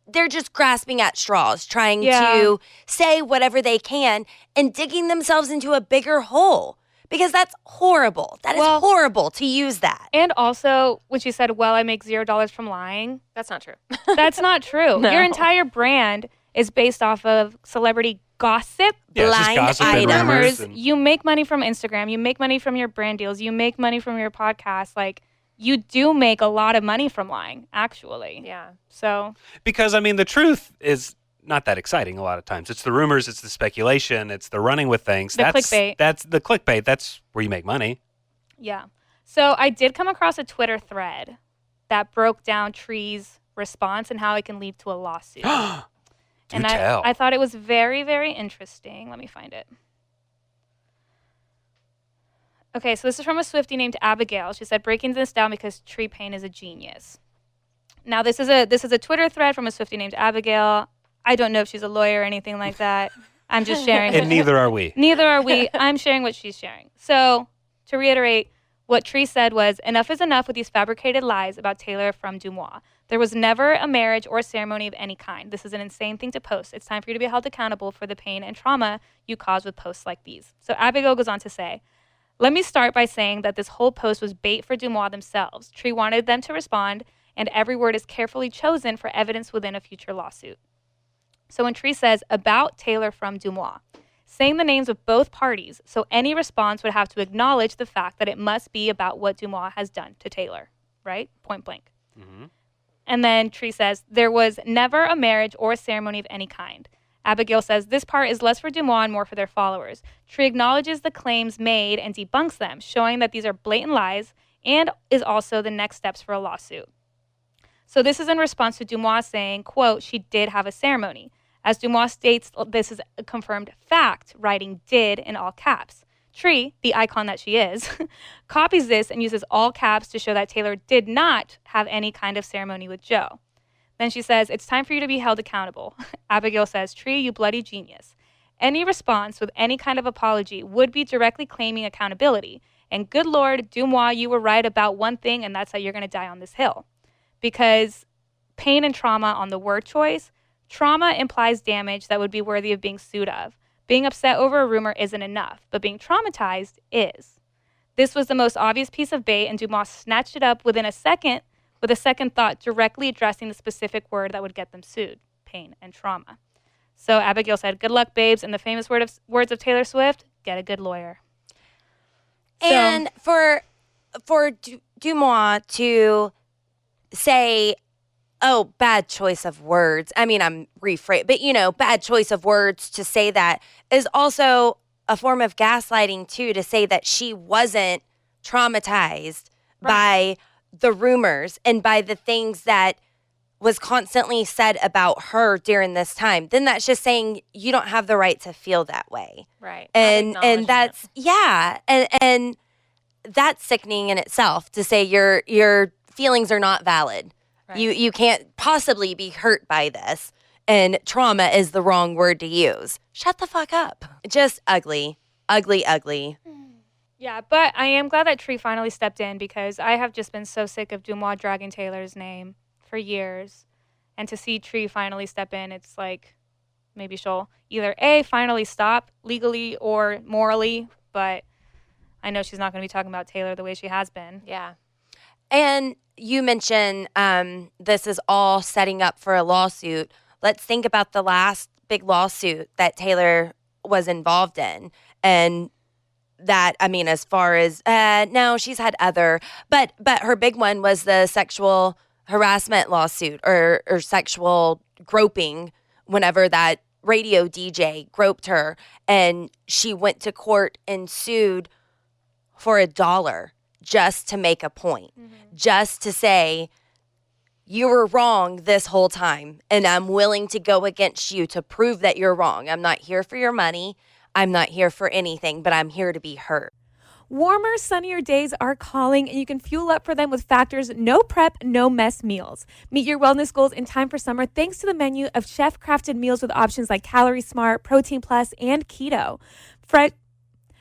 They're just grasping at straws, trying to say whatever they can and digging themselves into a bigger hole. Because that's horrible. That is horrible to use that. And also, when she said, well, I make $0 from lying. That's not true. That's not true. No. Your entire brand is based off of celebrity gossip, Yeah, it's just blind gossip and items. rumors. And You make money from Instagram. You make money from your brand deals. You make money from your podcast. Like, you do make a lot of money from lying, actually. Yeah. So, because, I mean, the truth is not that exciting a lot of times. It's the rumors, it's the speculation, it's the running with things. Clickbait. That's the clickbait. That's where you make money. yeah. So, I did come across a Twitter thread that broke down Tree's response and how it can lead to a lawsuit. Do tell. I thought it was very, very interesting. Let me find it. Okay, so this is from a Swiftie named Abigail. She said, breaking this down because Paine is a genius. Now, this is a Twitter thread from a Swiftie named Abigail. I don't know if she's a lawyer or anything like that. I'm just sharing. And neither are we. Neither are we. I'm sharing what she's sharing. So, to reiterate, what Tree said was, enough is enough with these fabricated lies about Taylor from Dumois. There was never a marriage or ceremony of any kind. This is an insane thing to post. It's time for you to be held accountable for the pain and trauma you cause with posts like these. So Abigail goes on to say, let me start by saying that this whole post was bait for Dumois themselves. Tree wanted them to respond, and every word is carefully chosen for evidence within a future lawsuit. So when Tree says, about Taylor from Dumois, saying the names of both parties, so any response would have to acknowledge the fact that it must be about what Dumois has done to Taylor, right? Point blank. Mm-hmm. And then Tree says, there was never a marriage or a ceremony of any kind. Abigail says, this part is less for Dumois and more for their followers. Tree acknowledges the claims made and debunks them, showing that these are blatant lies and is also the next steps for a lawsuit. So this is in response to Dumois saying, quote, she did have a ceremony. As Dumois states, this is a confirmed fact, writing did in all caps. Tree, the icon that she is, copies this and uses all caps to show that Taylor did not have any kind of ceremony with Joe. Then she says, it's time for you to be held accountable. Abigail says, Tree, you bloody genius. Any response with any kind of apology would be directly claiming accountability. And good Lord, Dumois, you were right about one thing, and that's how you're going to die on this hill. Because pain and trauma on the word choice, trauma implies damage that would be worthy of being sued of. Being upset over a rumor isn't enough, but being traumatized is. This was the most obvious piece of bait, and Dumois snatched it up within a second with a second thought directly addressing the specific word that would get them sued, pain and trauma. So Abigail said, good luck, babes. And the famous words of Taylor Swift, get a good lawyer. And for Dumois to say, oh, bad choice of words. I mean, I'm rephrasing, but bad choice of words to say that is also a form of gaslighting too, to say that she wasn't traumatized by the rumors and by the things that was constantly said about her during this time. Then that's just saying you don't have the right to feel that way. Right. And that's and that's sickening in itself to say your feelings are not valid. Right. You can't possibly be hurt by this, and trauma is the wrong word to use. Shut the fuck up. Just ugly. Ugly, ugly. Yeah, but I am glad that Tree finally stepped in, because I have just been so sick of Dumois dragging Taylor's name for years. And to see Tree finally step in, it's like maybe she'll either A, finally stop legally or morally, but I know she's not going to be talking about Taylor the way she has been. Yeah. And you mentioned this is all setting up for a lawsuit. Let's think about the last big lawsuit that Taylor was involved in. And that, I mean, as far as, no, she's had other, but her big one was the sexual harassment lawsuit or sexual groping, whenever that radio DJ groped her. And she went to court and sued for $1 just to make a point, just to say, you were wrong this whole time, and I'm willing to go against you to prove that you're wrong. I'm not here for your money. I'm not here for anything, but I'm here to be heard. Warmer, sunnier days are calling, and you can fuel up for them with Factor's no prep, no mess meals. Meet your wellness goals in time for summer thanks to the menu of chef-crafted meals with options like Calorie Smart, Protein Plus, and Keto.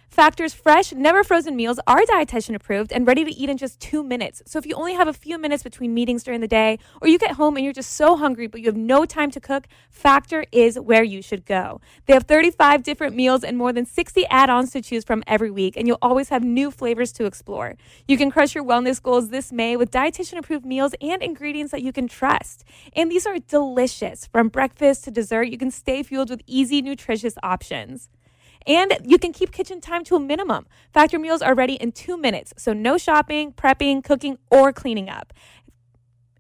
Factor's fresh, never frozen meals are dietitian approved and ready to eat in just 2 minutes. So if you only have a few minutes between meetings during the day, or you get home and you're just so hungry but you have no time to cook, Factor is where you should go. They have 35 different meals and more than 60 add-ons to choose from every week, and you'll always have new flavors to explore. You can crush your wellness goals this May with dietitian approved meals and ingredients that you can trust. And these are delicious. From breakfast to dessert, you can stay fueled with easy, nutritious options. And you can keep kitchen time to a minimum. Factor meals are ready in 2 minutes, so no shopping, prepping, cooking, or cleaning up.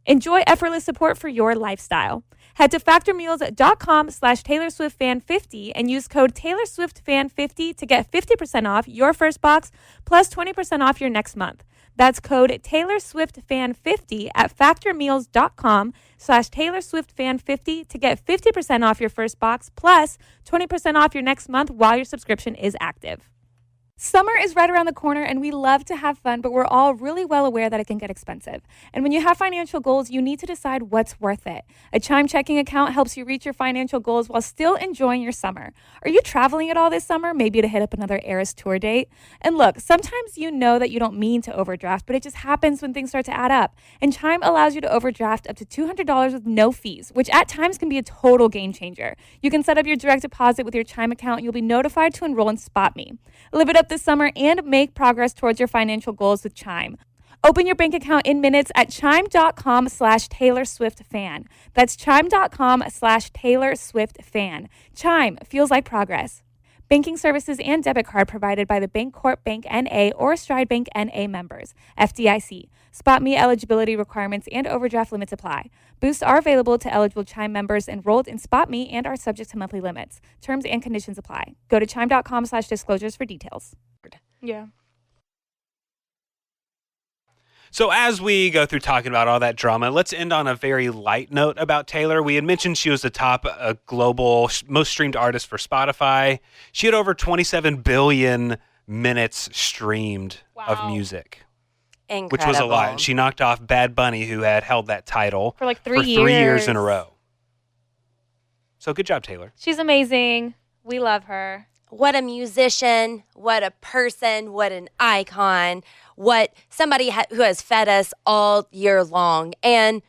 Enjoy effortless support for your lifestyle. Head to factormeals.com/TaylorSwiftFan50 and use code TaylorSwiftFan50 to get 50% off your first box plus 20% off your next month. That's code TaylorSwiftFan50 at factormeals.com/TaylorSwiftFan50 to get 50% off your first box plus 20% off your next month while your subscription is active. Summer is right around the corner, and we love to have fun, but we're all really well aware that it can get expensive. And when you have financial goals, you need to decide what's worth it. A Chime checking account helps you reach your financial goals while still enjoying your summer. Are you traveling at all this summer? Maybe to hit up another Eras tour date? And look, sometimes you know that you don't mean to overdraft, but it just happens when things start to add up. And Chime allows you to overdraft up to $200 with no fees, which at times can be a total game changer. You can set up your direct deposit with your Chime account, and you'll be notified to enroll in SpotMe. Live it up this summer and make progress towards your financial goals with Chime. Open your bank account in minutes at chime.com/TaylorSwiftFan. That's chime.com/TaylorSwiftFan. Chime feels like progress. Banking services and debit card provided by the Bancorp Bank N.A. or Stride Bank N.A. members. FDIC. SpotMe eligibility requirements and overdraft limits apply. Boosts are available to eligible Chime members enrolled in SpotMe and are subject to monthly limits. Terms and conditions apply. Go to chime.com/disclosures for details. Yeah. So as we go through talking about all that drama, let's end on a very light note about Taylor. We had mentioned she was the top global most streamed artist for Spotify. She had over 27 billion minutes streamed of music. Incredible. Which was a lot. She knocked off Bad Bunny, who had held that title for like 3 years in a row. So good job, Taylor. She's amazing. We love her. What a musician, what a person, what an icon, what somebody who has fed us all year long and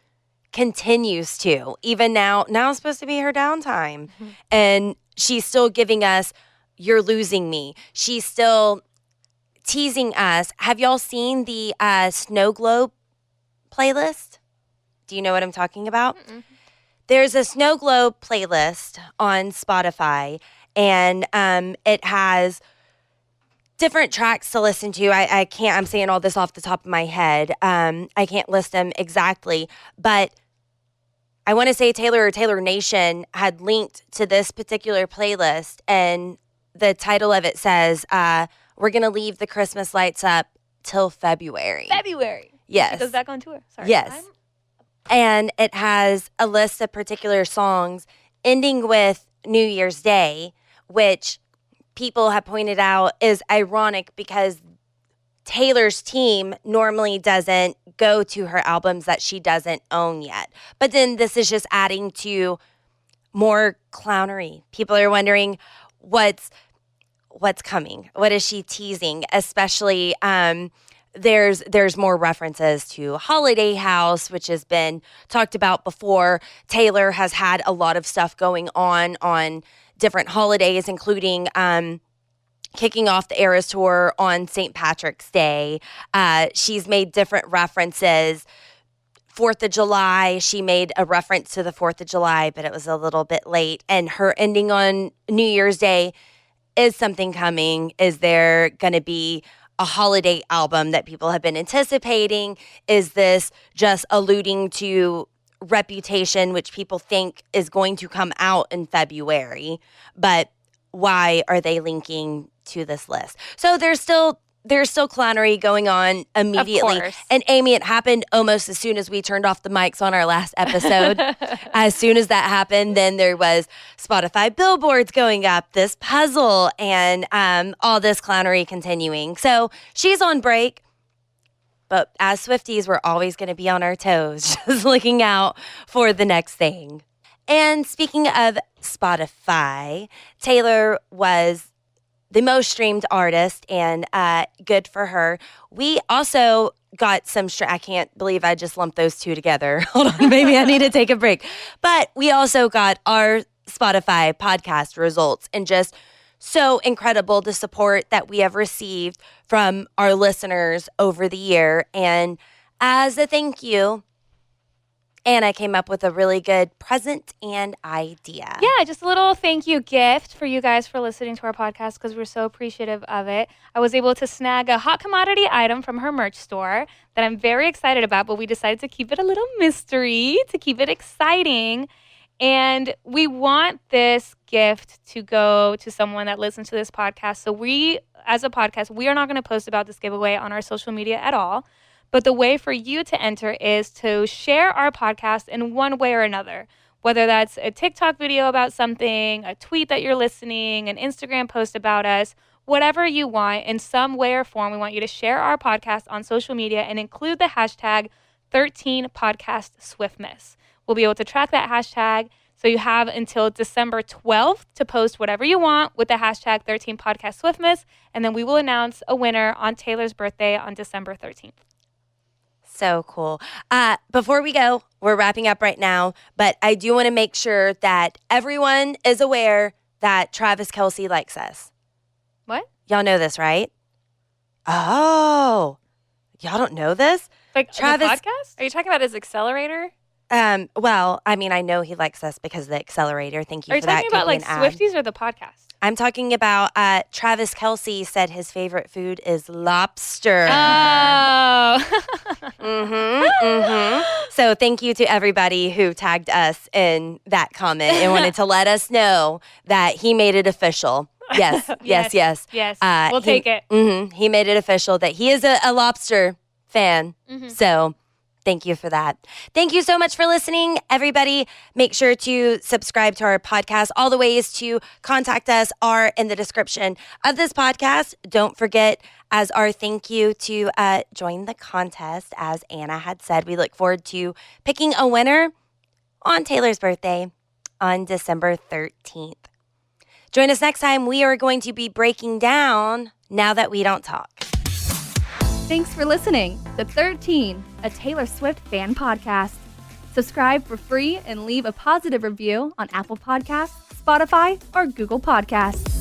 continues to. Even now is supposed to be her downtime. Mm-hmm. And she's still giving us, you're losing me. She's still teasing us. Have y'all seen the Snow Globe playlist? Do you know what I'm talking about? There's a snow globe playlist on Spotify, and it has different tracks to listen to. I can't, I'm saying all this off the top of my head. I can't list them exactly, but I want to say Taylor or Taylor Nation had linked to this particular playlist, and the title of it says, we're going to leave the Christmas lights up till February. February. Yes. She goes back on tour. Sorry. Yes. And it has a list of particular songs ending with New Year's Day, which people have pointed out is ironic because Taylor's team normally doesn't go to her albums that she doesn't own yet. But then this is just adding to more clownery. People are wondering what's coming. What is she teasing? Especially there's more references to Holiday House, which has been talked about before. Taylor has had a lot of stuff going on different holidays, including kicking off the Eras Tour on St. Patrick's Day. She's made different references. 4th of July, she made a reference to the 4th of July, but it was a little bit late. And her ending on New Year's Day, is something coming? Is there going to be a holiday album that people have been anticipating? Is this just alluding to Reputation, which people think is going to come out in February? But why are they linking to this list? So there's still clownery going on immediately. Of course. And Amy, it happened almost as soon as we turned off the mics on our last episode. As soon as that happened, then there was Spotify billboards going up, this puzzle, and all this clownery continuing. So she's on break. But as Swifties, we're always going to be on our toes, just looking out for the next thing. And speaking of Spotify, Taylor was the most streamed artist, and good for her. We also got some, I can't believe I just lumped those two together. Hold on, maybe I need to take a break. But we also got our Spotify podcast results, and just so incredible the support that we have received from our listeners over the year. And as a thank you, Anna came up with a really good present and idea. Yeah, just a little thank you gift for you guys for listening to our podcast because we're so appreciative of it. I was able to snag a hot commodity item from her merch store that I'm very excited about, but we decided to keep it a little mystery, to keep it exciting. And we want this gift to go to someone that listens to this podcast. So we, as a podcast, we are not going to post about this giveaway on our social media at all. But the way for you to enter is to share our podcast in one way or another, whether that's a TikTok video about something, a tweet that you're listening, an Instagram post about us, whatever you want in some way or form. We want you to share our podcast on social media and include the hashtag 13podcastswiftmas. We'll be able to track that hashtag. So you have until December 12th to post whatever you want with the hashtag 13podcastswiftmas. And then we will announce a winner on Taylor's birthday on December 13th. So cool. Before we go, we're wrapping up right now, but I do want to make sure that everyone is aware that Travis Kelce likes us. What? Y'all know this, right? Oh, y'all don't know this? Like Travis, the podcast? Are you talking about his accelerator? Well, I mean, I know he likes us because of the accelerator. Thank you Are you for that. talking about like Could be an ad. Swifties or the podcast? I'm talking about Travis Kelce said his favorite food is lobster. Oh. So thank you to everybody who tagged us in that comment and wanted to let us know that he made it official. Yes. Yes. We'll take it. He made it official that he is a lobster fan. So thank you for that. Thank you so much for listening, everybody. Make sure to subscribe to our podcast. All the ways to contact us are in the description of this podcast. Don't forget, as our thank you, to join the contest. As Anna had said, we look forward to picking a winner on Taylor's birthday on December 13th. Join us next time. We are going to be breaking down Now That We Don't Talk. Thanks for listening to 13, a Taylor Swift fan podcast. Subscribe for free and leave a positive review on Apple Podcasts, Spotify, or Google Podcasts.